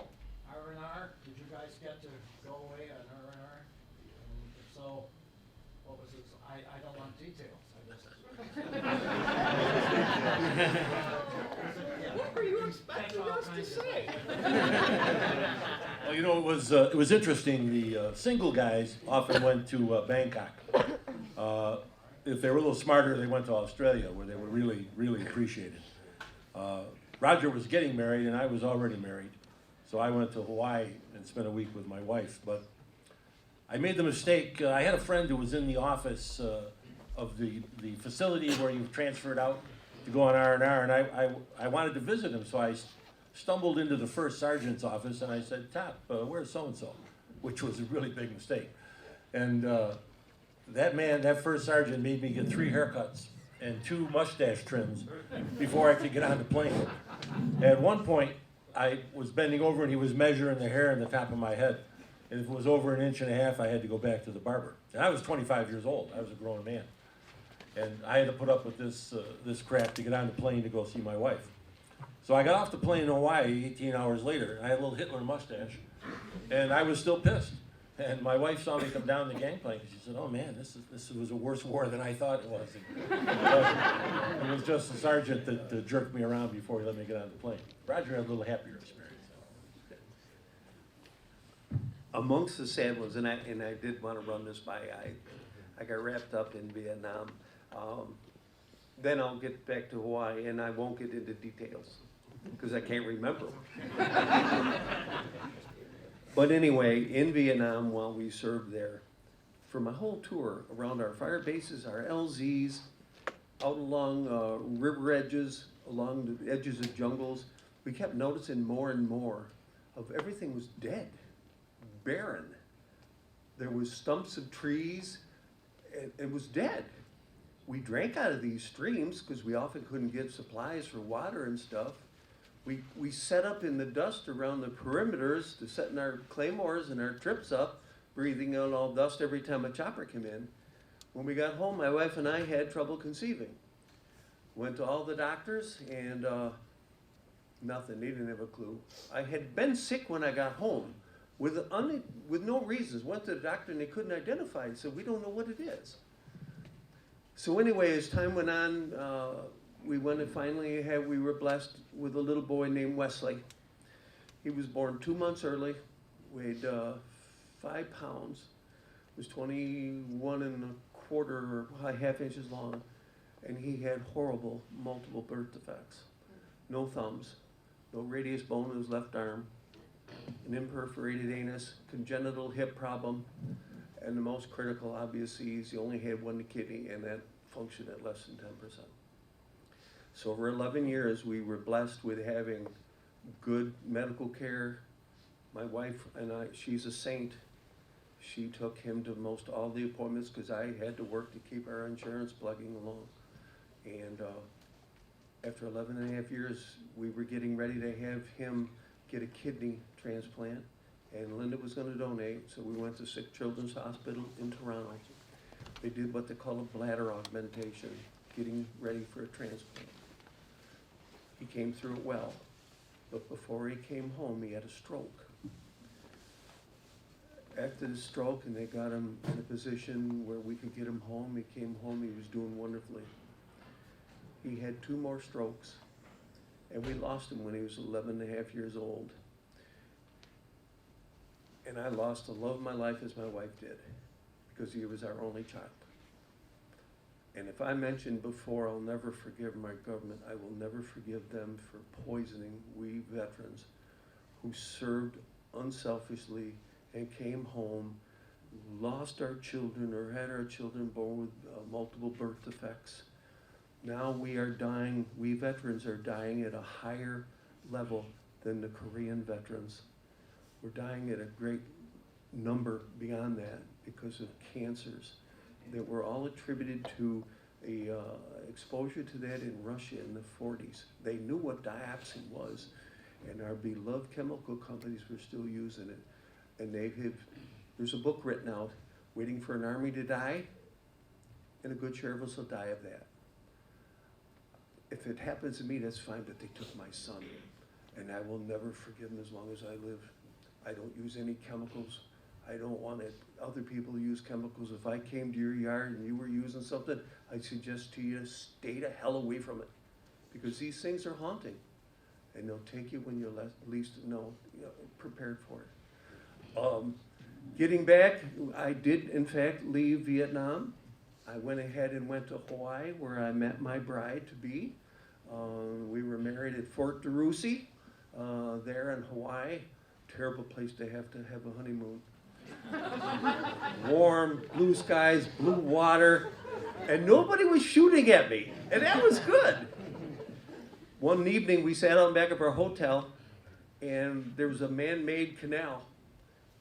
R&R, did you guys get to go away on R&R? And if so, what was it? I don't want details, I guess. What were you expecting us to say? Well, you know, it was interesting. The single guys often went to Bangkok. If they were a little smarter, they went to Australia, where they were really, really appreciated. Roger was getting married, and I was already married. So I went to Hawaii and spent a week with my wife. But I made the mistake. I had a friend who was in the office of the facility where you transferred out to go on R&R, and I wanted to visit him, so I stumbled into the first sergeant's office, and I said, Top, where's so-and-so? Which was a really big mistake. And that first sergeant made me get 3 haircuts and 2 mustache trims before I could get on the plane. At one point, I was bending over, and he was measuring the hair on the top of my head. And if it was over 1.5 inches, I had to go back to the barber. And I was 25 years old. I was a grown man. And I had to put up with this crap to get on the plane to go see my wife. So I got off the plane in Hawaii 18 hours later. I had a little Hitler mustache, and I was still pissed. And my wife saw me come down the gangplank, and she said, "Oh man, this was a worse war than I thought it was." It was just the sergeant that jerked me around before he let me get on the plane. Roger had a little happier experience. Amongst the sad ones, and I did want to run this by, I got wrapped up in Vietnam. Then I'll get back to Hawaii, and I won't get into details because I can't remember. But anyway, in Vietnam, while we served there, for my whole tour around our fire bases, our LZs, out along river edges, along the edges of jungles, we kept noticing more and more of everything was dead, barren. There was stumps of trees, and it was dead. We drank out of these streams because we often couldn't get supplies for water and stuff. We set up in the dust around the perimeters to setting our claymores and our trips up, breathing out all dust every time a chopper came in. When we got home, my wife and I had trouble conceiving. Went to all the doctors and nothing, they didn't have a clue. I had been sick when I got home with no reasons. Went to the doctor and they couldn't identify it, so we don't know what it is. So anyway, as time went on, we went and finally we were blessed with a little boy named Wesley. He was born 2 months early, weighed 5 pounds, was 21 and a quarter or half inches long, and he had horrible multiple birth defects. No thumbs, no radius bone in his left arm, an imperforated anus, congenital hip problem, and the most critical, obviously, is he only had one kidney, and that functioned at less than 10%. So over 11 years, we were blessed with having good medical care. My wife and I, she's a saint. She took him to most all the appointments because I had to work to keep our insurance plugging along. And after 11 and a half years, we were getting ready to have him get a kidney transplant, and Linda was going to donate, so we went to Sick Children's Hospital in Toronto. They did what they call a bladder augmentation, getting ready for a transplant. He came through it well, but before he came home, he had a stroke. After the stroke, and they got him in a position where we could get him home, he came home, he was doing wonderfully. He had 2 more strokes, and we lost him when he was 11 and a half years old. And I lost the love of my life as my wife did, because he was our only child. And if I mentioned before, I'll never forgive my government, I will never forgive them for poisoning we veterans who served unselfishly and came home, lost our children or had our children born with multiple birth defects. Now we are dying, we veterans are dying at a higher level than the Korean veterans. We're dying at a great number beyond that because of cancers that were all attributed to a exposure to that in Russia in the 40s. They knew what dioxin was, and our beloved chemical companies were still using it. And there's a book written out, Waiting for an Army to Die, and a good share of us will die of that. If it happens to me, that's fine, but they took my son, and I will never forgive them as long as I live. I don't use any chemicals. I don't want other people to use chemicals. If I came to your yard and you were using something, I'd suggest to you to stay the hell away from it, because these things are haunting, and they'll take you when you're least prepared for it. Getting back, I did in fact leave Vietnam. I went ahead and went to Hawaii, where I met my bride-to-be. We were married at Fort DeRussy there in Hawaii. Terrible place to have a honeymoon. Warm, blue skies, blue water, and nobody was shooting at me, and that was good. One evening we sat out back of our hotel, and there was a man-made canal.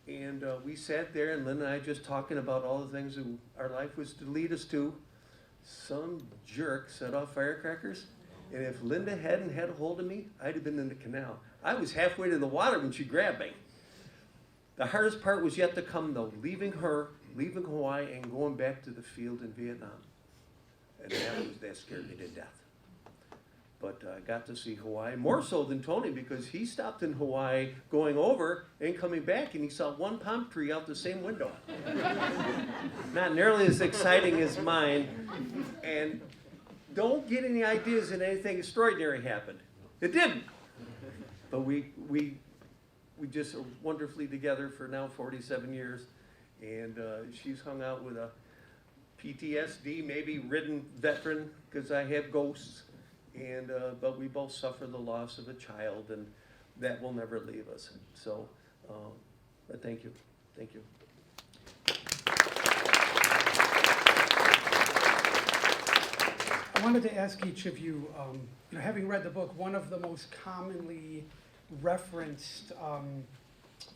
And we sat there, and Linda and I just talking about all the things that our life was to lead us to. Some jerk set off firecrackers, and if Linda hadn't had a hold of me, I'd have been in the canal. I was halfway to the water when she grabbed me. The hardest part was yet to come, though, leaving Hawaii and going back to the field in Vietnam. And that scared me to death. But I got to see Hawaii, more so than Tony, because he stopped in Hawaii going over and coming back, and he saw one palm tree out the same window. Not nearly as exciting as mine. And don't get any ideas that anything extraordinary happened. It didn't. But we just are wonderfully together for now 47 years. And she's hung out with a PTSD, maybe ridden veteran, because I have ghosts. And but we both suffer the loss of a child, and that will never leave us. So, but thank you. I wanted to ask each of you, having read the book, one of the most commonly referenced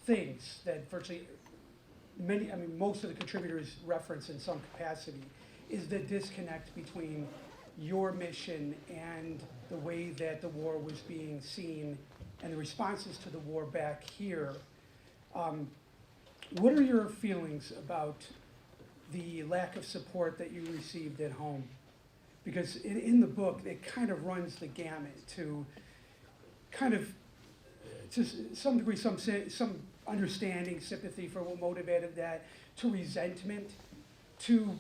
things that virtually many, I mean, most of the contributors reference in some capacity, is the disconnect between your mission and the way that the war was being seen and the responses to the war back here. What are your feelings about the lack of support that you received at home? Because in the book, it kind of runs the gamut to kind of, to some degree, some understanding, sympathy for what motivated that, to resentment, to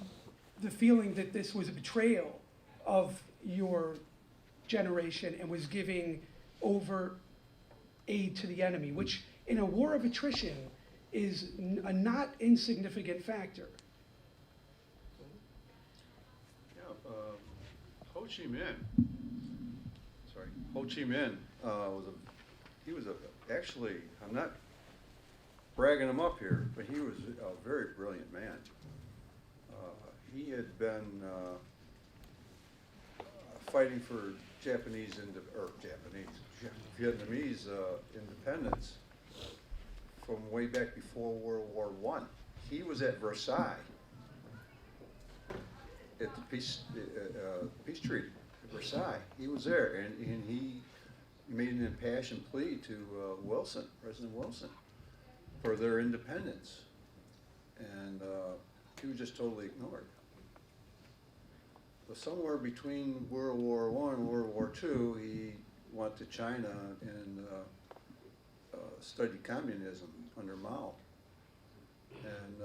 the feeling that this was a betrayal of your generation and was giving over aid to the enemy, which in a war of attrition is a not insignificant factor. Yeah, Ho Chi Minh actually, I'm not bragging him up here, but he was a very brilliant man. He had been fighting for Vietnamese independence from way back before World War I. He was at Versailles at the peace treaty at Versailles. He was there, and he made an impassioned plea to President Wilson, for their independence, and he was just totally ignored. So somewhere between World War I and World War II, he went to China and studied communism under Mao. And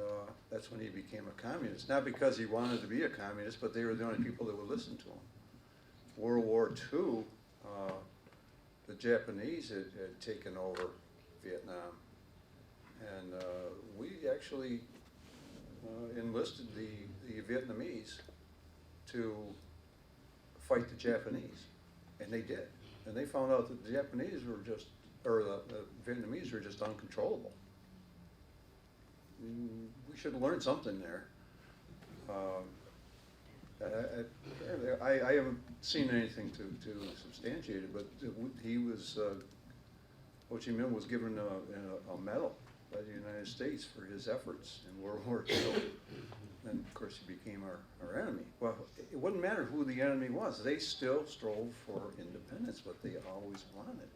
that's when he became a communist. Not because he wanted to be a communist, but they were the only people that would listen to him. World War II, the Japanese had taken over Vietnam. And we actually enlisted the Vietnamese to fight the Japanese. And they did. And they found out that the Japanese were just, or the Vietnamese were just uncontrollable. We should have learned something there. I haven't seen anything to substantiate it, but he was, Ho Chi Minh was given a medal by the United States for his efforts in World War II. And of course he became our enemy. Well, it wouldn't matter who the enemy was. They still strove for independence, what they always wanted.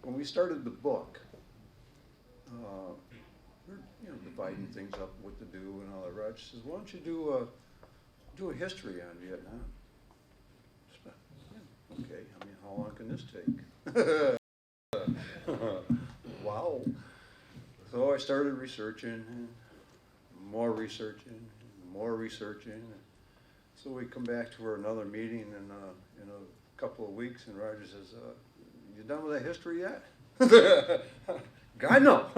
When we started the book, we're dividing things up, what to do and all that. Raj says, why don't you do a history on Vietnam? Okay, I mean, how long can this take? Wow. So I started researching, more researching, more researching. So we come back to another meeting in a couple of weeks, and Roger says, you done with that history yet? God, no.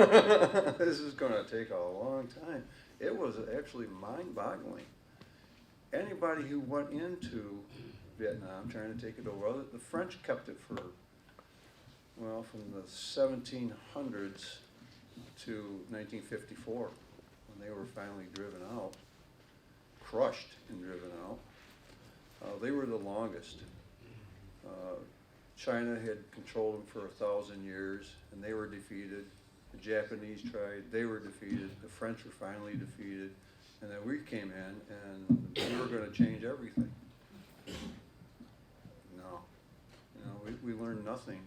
This is going to take a long time. It was actually mind-boggling. Anybody who went into Vietnam trying to take it over, the French kept it for, well, from the 1700s to 1954, when they were finally driven out, crushed and driven out. They were the longest. China had controlled them for 1,000 years, and they were defeated. The Japanese tried, they were defeated. The French were finally defeated. And then we came in, and we were going to change everything. No. We learned nothing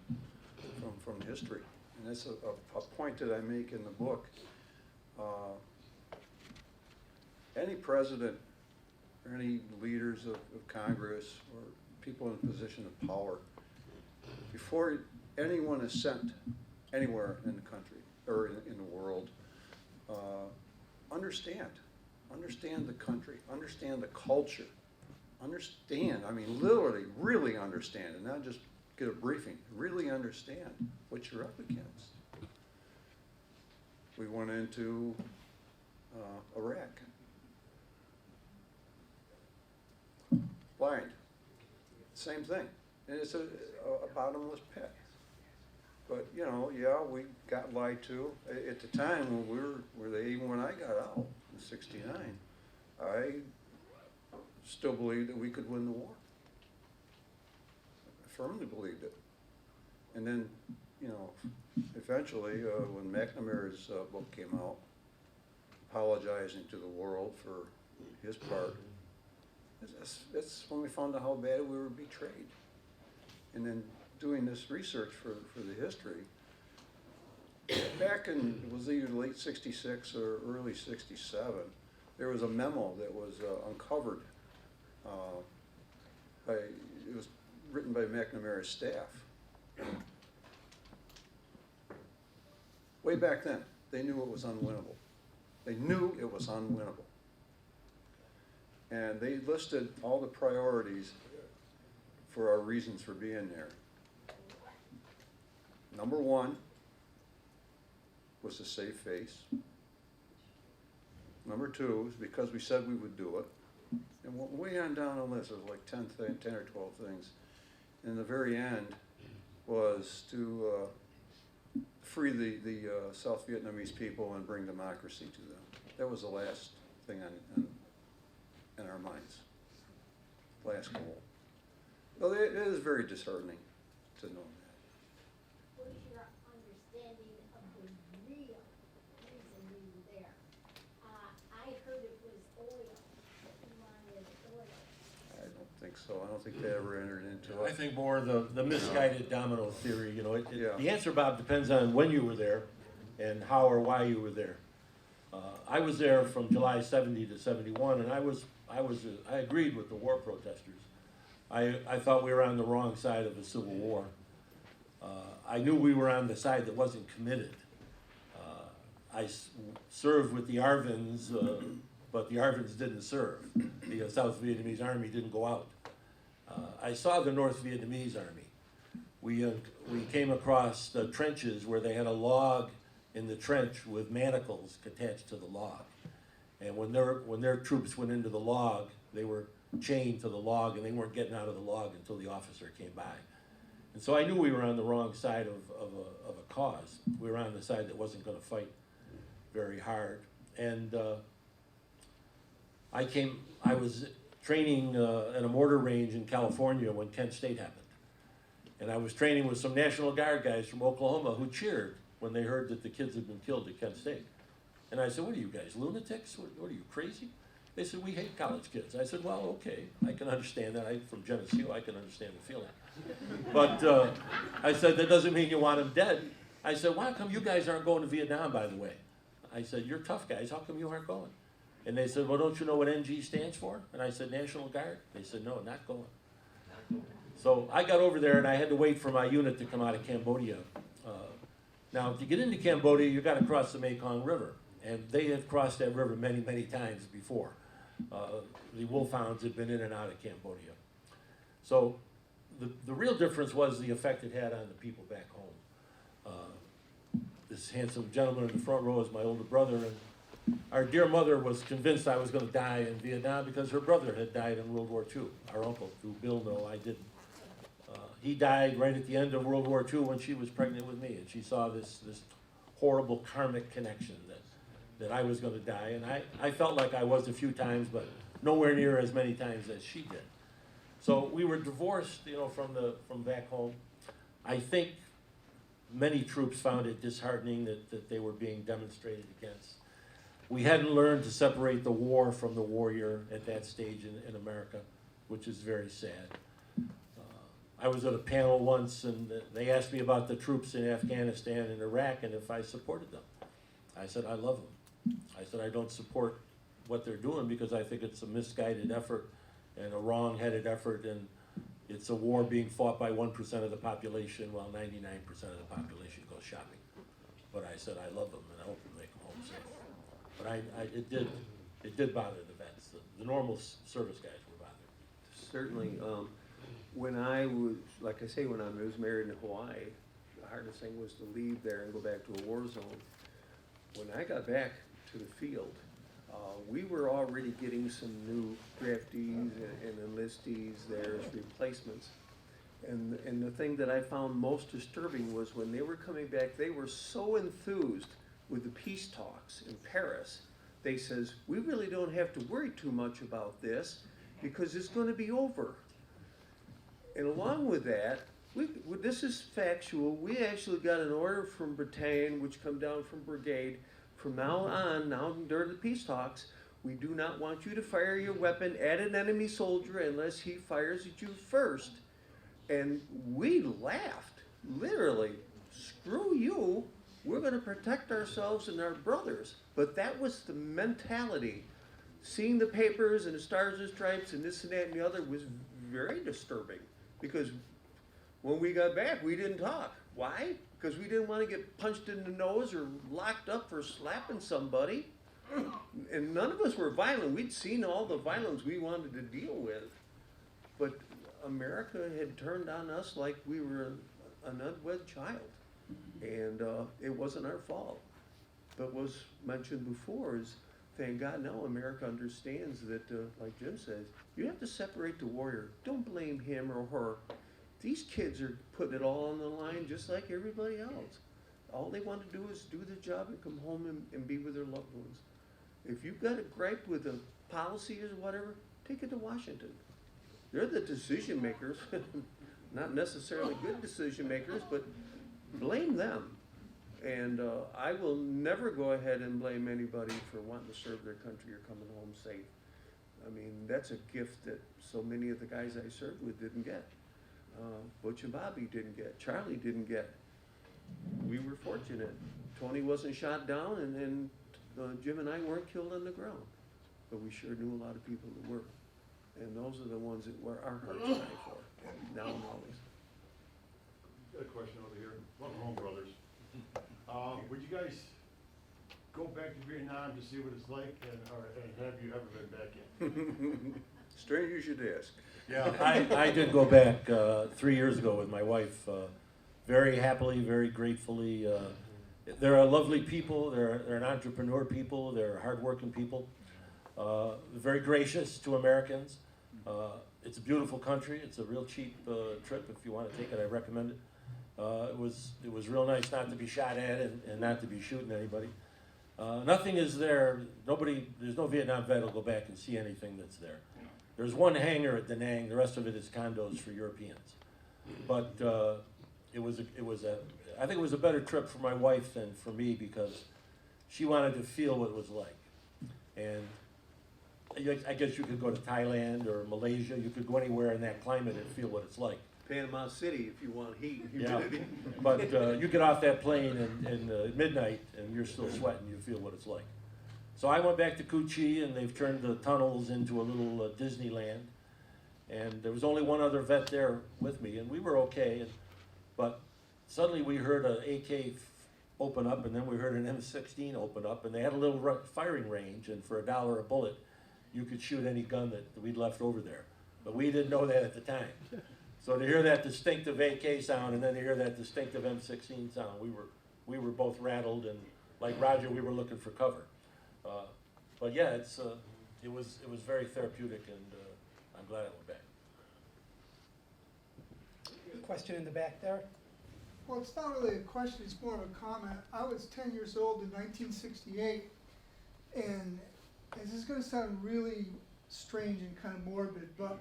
from history. And that's a point that I make in the book. Any president or any leaders of Congress or people in a position of power, before anyone is sent anywhere in the country or in the world, understand the country, understand the culture, understand, I mean literally, really understand, and not just get a briefing, really understand what you're up against. We went into Iraq. Blind, same thing. And it's a bottomless pit. But, yeah, we got lied to. At the time when even when I got out in '69, I still believed that we could win the war. I firmly believed it. And then, eventually, when McNamara's book came out, apologizing to the world for his part. That's when we found out how bad we were betrayed. And then doing this research for the history, back in, it was either late 66 or early 67, there was a memo that was uncovered it was written by McNamara's staff. Way back then, they knew it was unwinnable. They knew it was unwinnable. And they listed all the priorities for our reasons for being there. Number one was to save face. Number two is because we said we would do it. And way on down the list, there was like 10 or 12 things. And the very end was to free the South Vietnamese people and bring democracy to them. That was the last thing in our minds, last goal. Well, it is very disheartening to know that. What is your understanding of the real reason we were there? I heard it was oil. You wanted oil. I don't think so. I don't think they ever entered into I it. think more the misguided domino theory, you know, Yeah. the answer, Bob, depends on when you were there and how or why you were there. I was there from July 70 to 71, and I agreed with the war protesters. I thought we were on the wrong side of the Civil War. I knew we were on the side that wasn't committed. I served with the Arvins, but the Arvins didn't serve. The South Vietnamese army didn't go out. I saw the North Vietnamese army. We came across the trenches where they had a log in the trench with manacles attached to the log. And when their troops went into the log, they were chained to the log, and they weren't getting out of the log until the officer came by. And so I knew we were on the wrong side of a cause. We were on the side that wasn't going to fight very hard. And I was training at a mortar range in California when Kent State happened. And I was training with some National Guard guys from Oklahoma who cheered when they heard that the kids had been killed at Kent State. And I said, what are you guys, lunatics? What are you, crazy? They said, we hate college kids. I said, well, okay, I can understand that. I'm from Geneseo, I can understand the feeling. But I said, that doesn't mean you want them dead. I said, well, how come you guys aren't going to Vietnam, by the way? I said, you're tough guys, how come you aren't going? And they said, well, don't you know what NG stands for? And I said, National Guard? They said, no, not going. So I got over there and I had to wait for my unit to come out of Cambodia. Now, to get into Cambodia, you got to cross the Mekong River. And they had crossed that river many, many times before. The wolfhounds had been in and out of Cambodia. So the real difference was the effect it had on the people back home. This handsome gentleman in the front row is my older brother, and our dear mother was convinced I was going to die in Vietnam because her brother had died in World War II. Our uncle, who Bill know, I didn't. He died right at the end of World War II when she was pregnant with me, and she saw this horrible karmic connection that I was going to die. And I felt like I was a few times, but nowhere near as many times as she did. So we were divorced, you know, from back home. I think many troops found it disheartening that they were being demonstrated against. We hadn't learned to separate the war from the warrior at that stage in America, which is very sad. I was at a panel once, and they asked me about the troops in Afghanistan and Iraq and if I supported them. I said, I love them. I said, I don't support what they're doing because I think it's a misguided effort and a wrong-headed effort, and it's a war being fought by 1% of the population while 99% of the population goes shopping. But I said, I love them, and I hope we make them home safe. But it did bother the vets. The normal service guys were bothered. Certainly. When I was, like I say, when I was married in Hawaii, the hardest thing was to leave there and go back to a war zone. When I got back to the field, we were already getting some new draftees and enlistees there as replacements. And the thing that I found most disturbing was when they were coming back, they were so enthused with the peace talks in Paris. They says, we really don't have to worry too much about this because it's going to be over. And along with that, this is factual, we actually got an order from Bretagne, which come down from Brigade, from now on, now during the peace talks, we do not want you to fire your weapon at an enemy soldier unless he fires at you first. And we laughed, literally, screw you, we're gonna protect ourselves and our brothers. But that was the mentality. Seeing the papers and the Stars and Stripes and this and that and the other was very disturbing, because when we got back, we didn't talk. Why? Because we didn't want to get punched in the nose or locked up for slapping somebody. And none of us were violent. We'd seen all the violence we wanted to deal with. But America had turned on us like we were an unwed child. And it wasn't our fault. But was mentioned before is, thank God now America understands that, like Jim says, you have to separate the warrior. Don't blame him or her. These kids are putting it all on the line just like everybody else. All they want to do is do the job and come home and be with their loved ones. If you've got a gripe with a policy or whatever, take it to Washington. They're the decision makers, not necessarily good decision makers, but blame them. And I will never go ahead and blame anybody for wanting to serve their country or coming home safe. I mean, that's a gift that so many of the guys I served with didn't get. Butch and Bobby didn't get. Charlie didn't get. We were fortunate. Tony wasn't shot down, and Jim and I weren't killed on the ground. But we sure knew a lot of people that were. And those are the ones that were our hearts die for, now and always. Got a question over here. Welcome home, brothers. Would you guys go back to Vietnam to see what it's like, and have you ever been back in? Strange you should ask. Yeah, I did go back 3 years ago with my wife, very happily, very gratefully. They're a lovely people, they're an entrepreneur people, they're hardworking people, very gracious to Americans. It's a beautiful country, it's a real cheap trip. If you want to take it, I recommend it. It was real nice not to be shot at and not to be shooting anybody. Nothing is there, there's no Vietnam vet who'll go back and see anything that's there. There's one hangar at Da Nang, the rest of it is condos for Europeans. But I think it was a better trip for my wife than for me, because she wanted to feel what it was like. And I guess you could go to Thailand or Malaysia, you could go anywhere in that climate and feel what it's like. Panama City, if you want heat and Yeah, humidity. but you get off that plane at midnight and you're still sweating, you feel what it's like. So I went back to Cu Chi, and they've turned the tunnels into a little Disneyland. And there was only one other vet there with me, and we were okay. But suddenly we heard an AK open up, and then we heard an M16 open up, and they had a little firing range, and for $1 a bullet, you could shoot any gun that we'd left over there. But we didn't know that at the time. So to hear that distinctive AK sound, and then to hear that distinctive M16 sound, we were both rattled, and like Roger, we were looking for cover. But yeah, it was very therapeutic, and I'm glad I went back. Question in the back there? Well, it's not really a question, it's more of a comment. I was 10 years old in 1968, and this is going to sound really strange and kind of morbid, but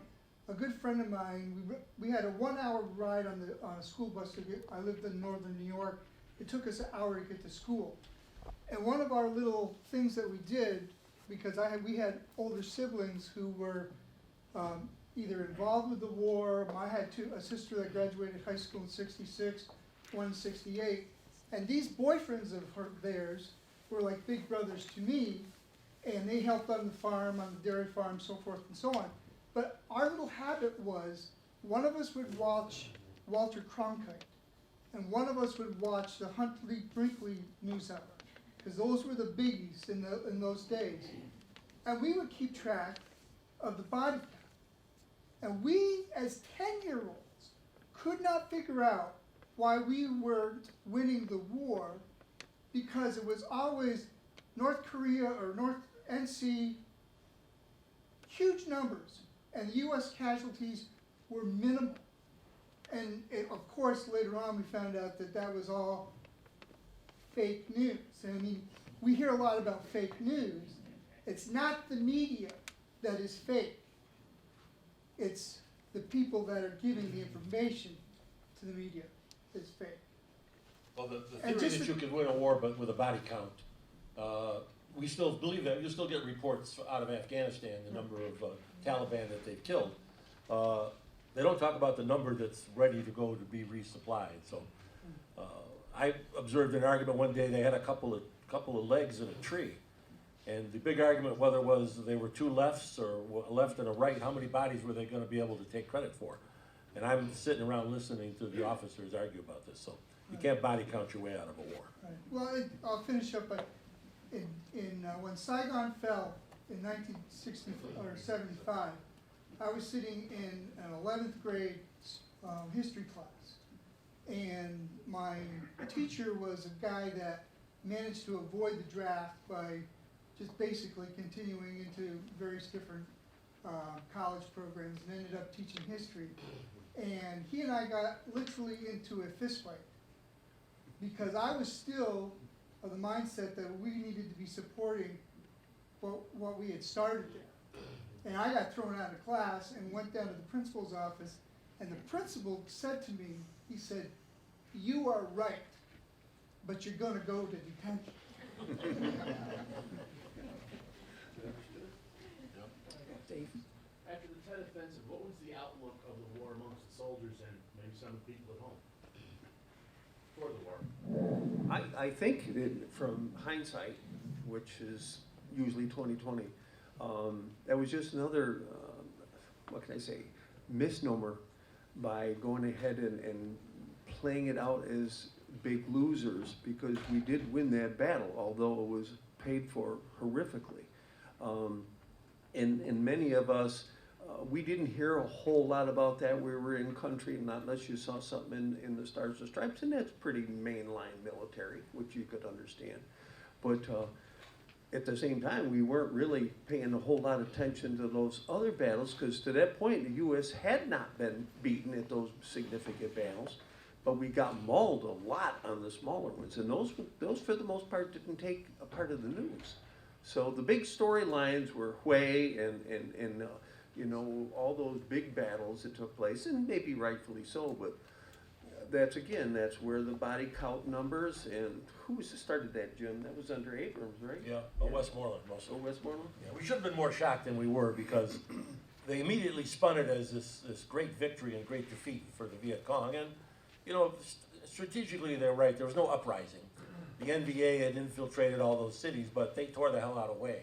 a good friend of mine, we had a 1-hour ride on a school bus to get, I lived in northern New York. It took us an hour to get to school. And one of our little things that we did, because we had older siblings who were either involved with the war. I had a sister that graduated high school in '66, one in '68, and these boyfriends of theirs were like big brothers to me, and they helped on the farm, on the dairy farm, so forth and so on. But our little habit was, one of us would watch Walter Cronkite, and one of us would watch the Huntley Brinkley news hour, because those were the biggies in those days. And we would keep track of the body count. And we, as 10-year-olds, could not figure out why we weren't winning the war, because it was always North Korea or North NC, huge numbers, and U.S. casualties were minimal. And of course, later on, we found out that that was all fake news. I mean, we hear a lot about fake news. It's not the media that is fake. It's the people that are giving the information to the media that's fake. Well, the theory that you could win a war but with a body count We still believe that. You still get reports out of Afghanistan, the number of Taliban that they've killed. They don't talk about the number that's ready to go to be resupplied. So I observed an argument one day. They had a couple of legs in a tree, and the big argument whether it was they were two lefts or a left and a right, how many bodies were they going to be able to take credit for? And I'm sitting around listening to the officers argue about this. So you can't body count your way out of a war. Right. Well, I'll finish up, but when Saigon fell in 1960 or 75, I was sitting in an 11th grade history class, and my teacher was a guy that managed to avoid the draft by just basically continuing into various different college programs and ended up teaching history. And he and I got literally into a fist fight because I was still of the mindset that we needed to be supporting what we had started there. And I got thrown out of class and went down to the principal's office, and the principal said to me, he said, "You are right, but you're gonna go to detention." Dave? After the Tet Offensive, what was the outlook of the war amongst the soldiers and maybe some of the people at home for the war? I think that from hindsight, which is usually 20/20, that was just another, what can I say, misnomer by going ahead and playing it out as big losers, because we did win that battle, although it was paid for horrifically. And many of us, we didn't hear a whole lot about that. We were in country, not unless you saw something in the Stars and Stripes, and that's pretty mainline military, which you could understand. But at the same time, we weren't really paying a whole lot of attention to those other battles, because to that point, the U.S. had not been beaten at those significant battles, but we got mauled a lot on the smaller ones, and those for the most part didn't take a part of the news. So the big storylines were Hue and you know, all those big battles that took place, and maybe rightfully so, but that's where the body count numbers, and who started that, Jim? That was under Abrams, right? Yeah, Westmoreland mostly. Oh, Westmoreland? Yeah, we should have been more shocked than we were, because they immediately spun it as this great victory and great defeat for the Viet Cong. And, you know, strategically they're right. There was no uprising. The NVA had infiltrated all those cities, but they tore the hell out of Hue.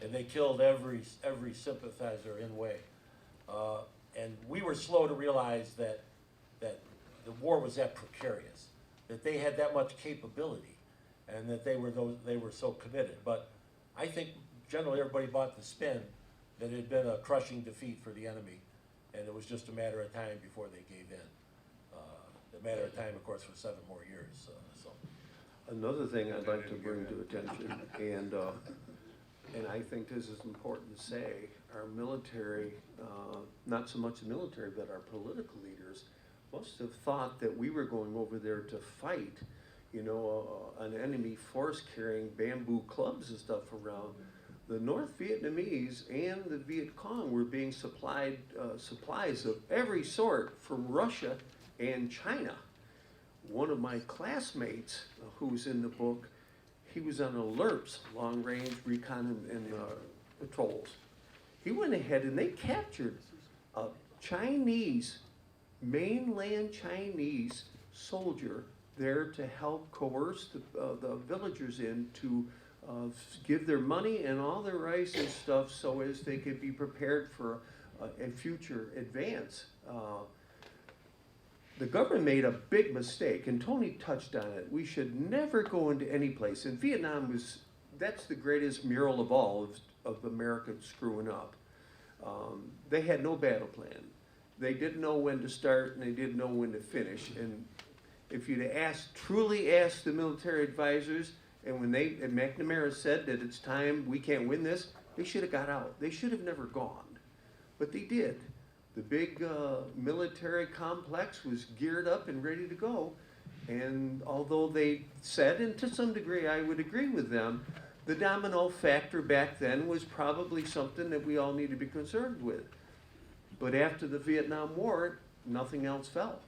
And they killed every sympathizer in Hue. And we were slow to realize that the war was that precarious, that they had that much capability, and that they were so committed. But I think generally everybody bought the spin that it had been a crushing defeat for the enemy, and it was just a matter of time before they gave in. The matter of time, of course, was 7 more years. Another thing I'd like to bring to attention, and I think this is important to say, our military, not so much the military, but our political leaders, must have thought that we were going over there to fight, you know, an enemy force carrying bamboo clubs and stuff around. The North Vietnamese and the Viet Cong were being supplied supplies of every sort from Russia and China. One of my classmates, who's in the book, he was on alerts, long-range recon and patrols. He went ahead and they captured a Chinese, mainland Chinese soldier there to help coerce the villagers in to give their money and all their rice and stuff so as they could be prepared for a future advance. The government made a big mistake, and Tony touched on it. We should never go into any place. And Vietnam that's the greatest mural of all of America screwing up. They had no battle plan. They didn't know when to start, and they didn't know when to finish. And if you'd truly asked the military advisors, and when McNamara said that it's time, we can't win this, they should have got out. They should have never gone. But they did. The big military complex was geared up and ready to go. And although they said, and to some degree I would agree with them, the domino factor back then was probably something that we all need to be concerned with. But after the Vietnam War, nothing else fell.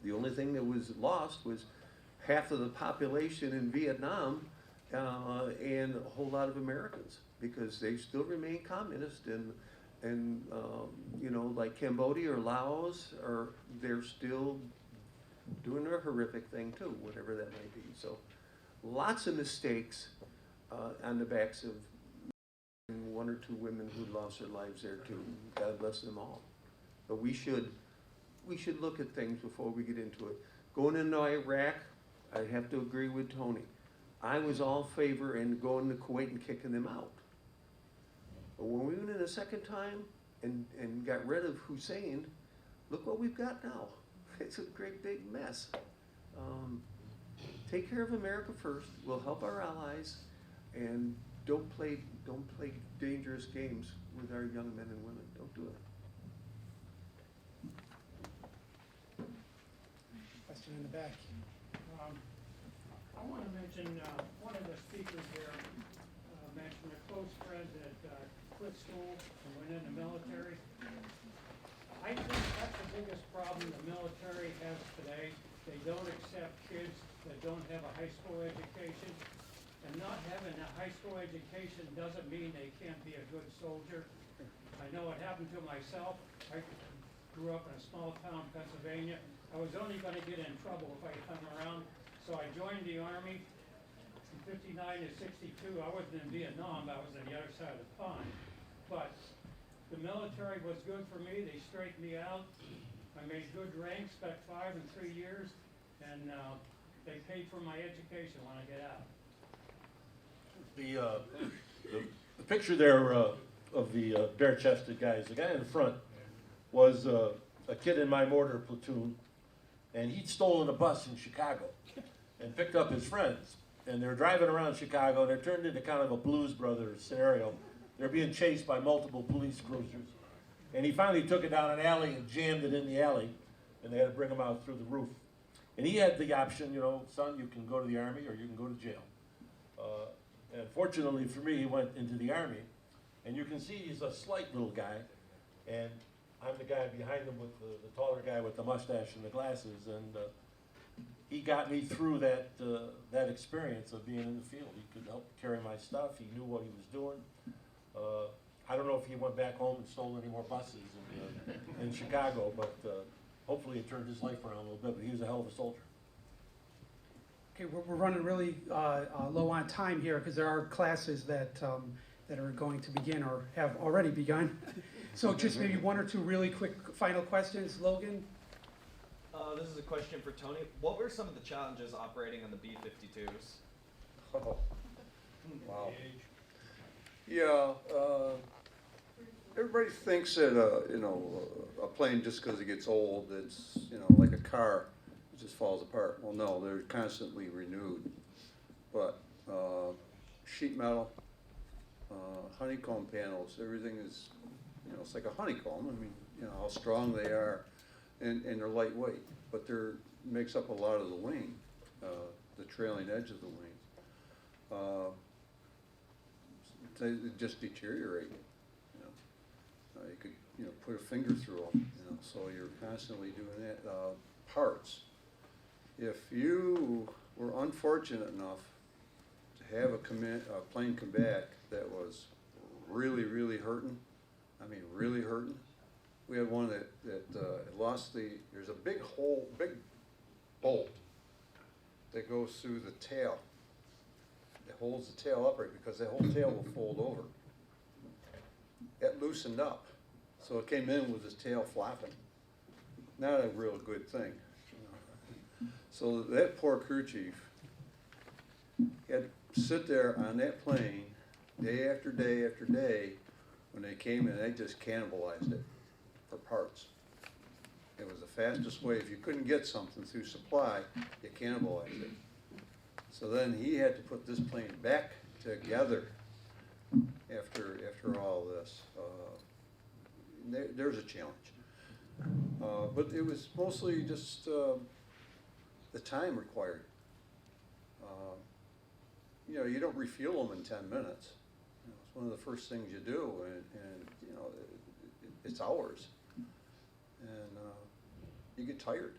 The only thing that was lost was half of the population in Vietnam and a whole lot of Americans, because they still remain communist, and you know, like Cambodia or Laos, or they're still doing a horrific thing too, whatever that may be. So lots of mistakes on the backs of one or two women who lost their lives there too. God bless them all. But we should look at things before we get into it. Going into Iraq, I have to agree with Tony. I was all favor in going to Kuwait and kicking them out. But when we went in a second time and got rid of Hussein, look what we've got now. It's a great big mess. Take care of America first. We'll help our allies, and don't play dangerous games with our young men and women. Don't do it. Question in the back. I want to mention, one of the speakers here mentioned a close friend that quit school and went in the military. I think that's the biggest problem the military has today. They don't accept kids that don't have a high school education. And not having a high school education doesn't mean they can't be a good soldier. I know it happened to myself. I grew up in a small town, Pennsylvania. I was only going to get in trouble if I hung around. So I joined the Army from 59 to 62. I wasn't in Vietnam, I was on the other side of the pond. But the military was good for me. They straightened me out. I made good rank, spec 5 in 3 years, and they paid for my education when I get out. The picture there of the bare-chested guys, the guy in the front was a kid in my mortar platoon, and he'd stolen a bus in Chicago and picked up his friends. And they're driving around Chicago, and it turned into kind of a Blues Brothers scenario. They're being chased by multiple police cruisers. And he finally took it down an alley and jammed it in the alley, and they had to bring him out through the roof. And he had the option, you know, son, you can go to the Army or you can go to jail. And fortunately for me, he went into the Army. And you can see he's a slight little guy, and I'm the guy behind him with the taller guy with the mustache and the glasses, and he got me through that experience of being in the field. He could help carry my stuff. He knew what he was doing. I don't know if he went back home and stole any more buses in Chicago, but hopefully it turned his life around a little bit, but he was a hell of a soldier. Okay, we're running really low on time here because there are classes that are going to begin or have already begun. So just maybe one or two really quick final questions. Logan? This is a question for Tony. What were some of the challenges operating on the B-52s? Oh, wow. Yeah, everybody thinks that, a plane, just because it gets old, it's, like a car, it just falls apart. Well, no, they're constantly renewed. But sheet metal, honeycomb panels, everything is, it's like a honeycomb. I mean, how strong they are, and they're lightweight, but makes up a lot of the wing, the trailing edge of the wing. They just deteriorate. You could put a finger through them. So you're constantly doing that. Parts. If you were unfortunate enough to have a plane come back that was really, really hurting, I mean really hurting. We had one that lost there's a big hole, big bolt that goes through the tail. It holds the tail upright because the whole tail will fold over. It loosened up, so it came in with his tail flapping. Not a real good thing. So that poor crew chief had to sit there on that plane day after day after day. When they came in, they just cannibalized it for parts. It was the fastest way. If you couldn't get something through supply, you cannibalized it. So then he had to put this plane back together after all this. There's a challenge. But it was mostly just the time required. You don't refuel them in 10 minutes. It's one of the first things you do, and it's hours. And you get tired.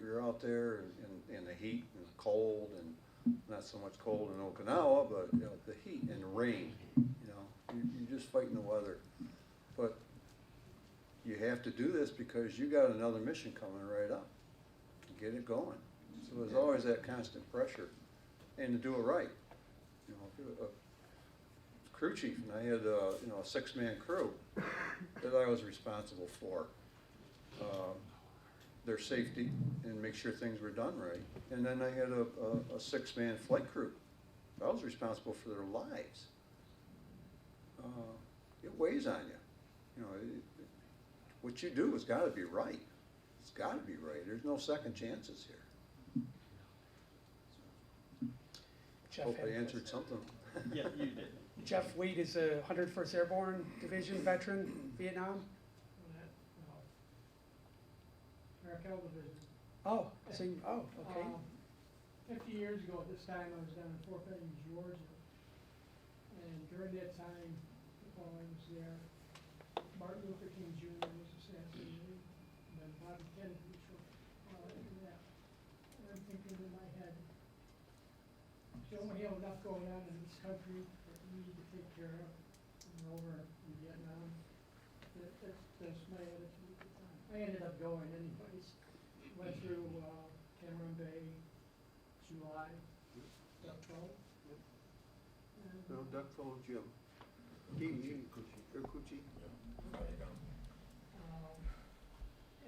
You're out there in the heat and the cold, and Not so much cold in Okinawa, but, you know, the heat and the rain, you know, you're just fighting the weather. But you have to do this because you got another mission coming right up. Get it going. So there's always that constant pressure, and to do it right. You know, if you're a crew chief, and I had you know, a 6-man crew that I was responsible for their safety and make sure things were done right. And then I had a 6-man flight crew. I was responsible for their lives. It weighs on you. You know, what you do has got to be right. It's got to be right. There's no second chances here. Jeff Hope had I a answered something. Yeah, you did. Jeff Wade is a 101st Airborne Division veteran, Vietnam. Raquel Division. Oh, so, oh, okay. 50 years ago at this time, I was down in Fort Benning, Georgia. And during that time, while I was there, Martin Luther King Jr. was assassinated, and then Bobby Kennedy was shot after that. And I'm thinking in my head, don't we have enough going on in this country that we need to take care of? And over in Vietnam, that's my attitude at the time. I ended up going anyways. Went through Cameron Bay, July, Duck Boat. No, Duckfellow Jim. Coochie.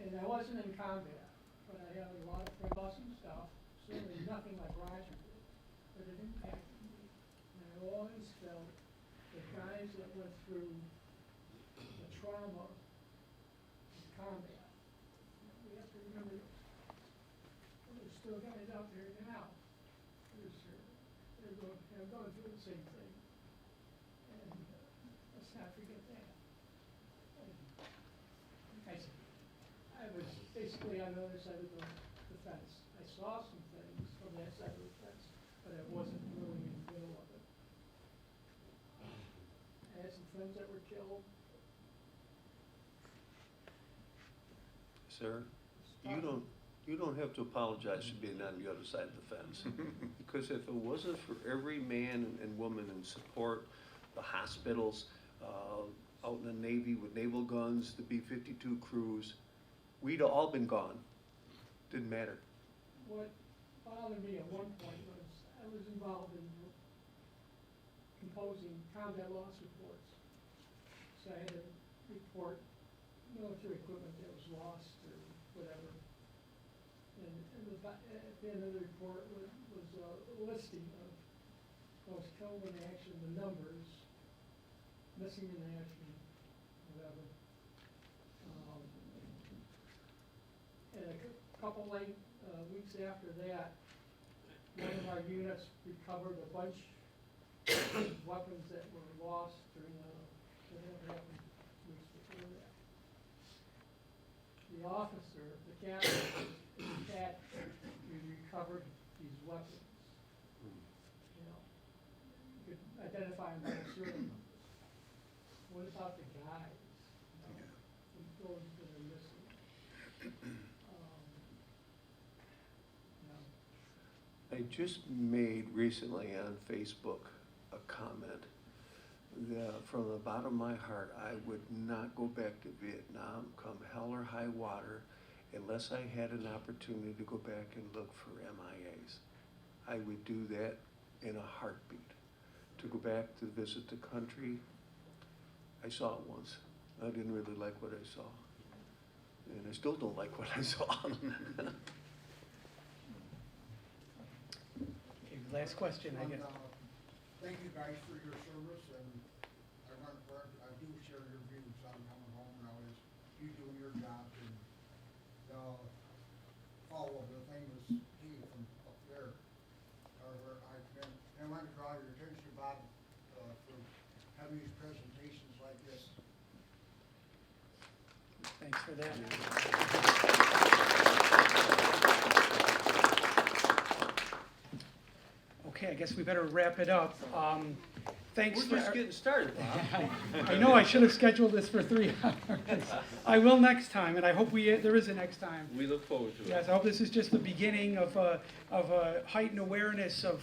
And I wasn't in combat, but I had a lot of awesome stuff, certainly nothing like Roger did, but it impacted me. And I always felt the guys that went through the trauma of combat, we have to remember this. There's still guys out there now. They're going through the same thing. And let's not forget that. I was basically on the other side of the fence. I saw some things from that side of the fence, but I wasn't really in the middle of it. I had some friends that were killed. Sir, you don't have to apologize for being on the other side of the fence. Because if it wasn't for every man and woman in support, the hospitals, out in the Navy with naval guns, the B-52 crews, we'd all been gone. Didn't matter. What bothered me at one point was I was involved in composing combat loss reports. So I had to report military equipment that was lost or whatever. And at the end of the report was a listing of those killed in action, the numbers, missing in action, whatever. And a couple weeks after that, one of our units recovered a bunch of weapons that were lost during whatever happened weeks before that. The officer, the captain, in fact, we recovered these weapons. You know, you could identify them by the serial numbers. What about the guys? Those that are missing? I just made recently on Facebook a comment that from the bottom of my heart, I would not go back to Vietnam come hell or high water unless I had an opportunity to go back and look for MIAs. I would do that in a heartbeat. To go back to visit the country, I saw it once. I didn't really like what I saw. And I still don't like what I saw. Okay, last question, I guess. Thank you guys for your service, and I do share your views on coming home now is you doing your jobs, and the follow of the thing was key from up there. I want to draw your attention, Bob, for having these presentations like this. Thanks for that. Okay, I guess we better wrap it up. thanks We're for. just getting started, Bob. I know I should have scheduled this for 3 hours. I will next time, and I hope there is a next time. We look forward to it. Yes, I hope this is just the beginning of a heightened awareness of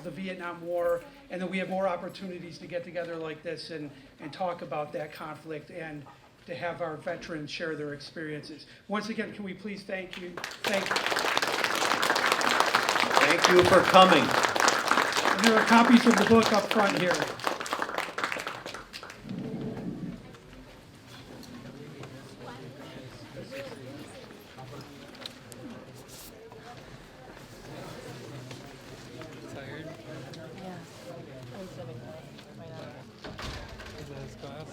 the Vietnam War, and that we have more opportunities to get together like this and talk about that conflict and to have our veterans share their experiences. Once again, can we please thank you? Thank you for coming. And there are copies of the book up front here. Tired? Yeah. I'm sitting right now. Is that his class?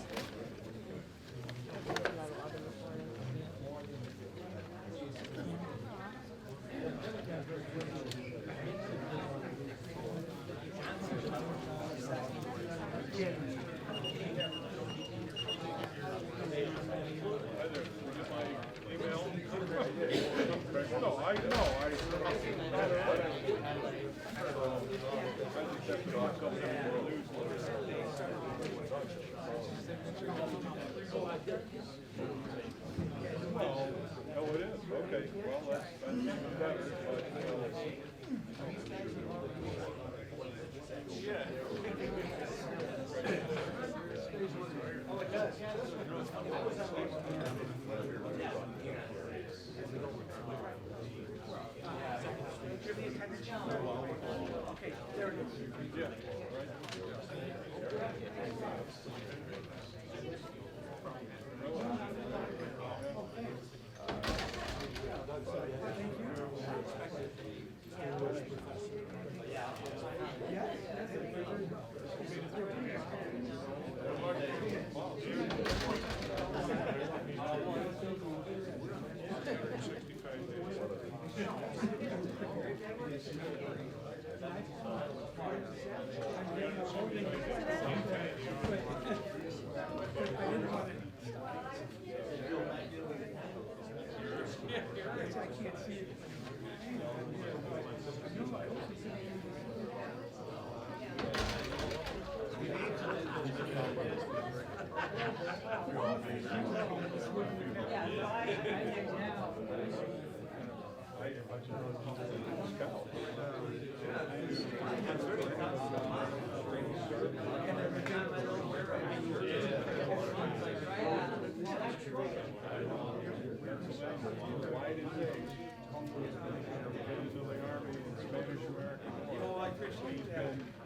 Oh, it is, okay, well, that's even better, Okay, there it is.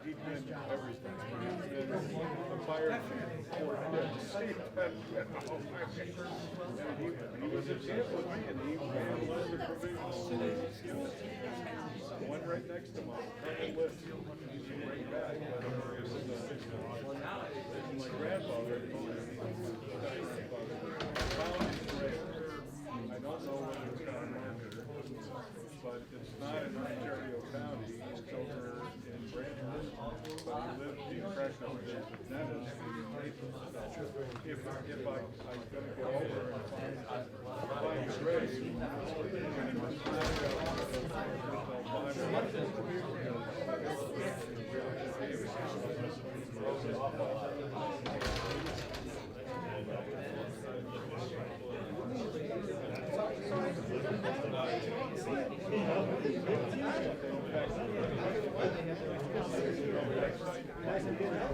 He's been everything. He's been a fire he was at camp with me and he handled the provisional. One right next to him on the list. He's right back. My grandfather told me I don't know whether it's county, but it's not in Ontario County, it's over in Brandon. But he lived, he crashed over there with Dennis. If I'm gonna go over and find his grave,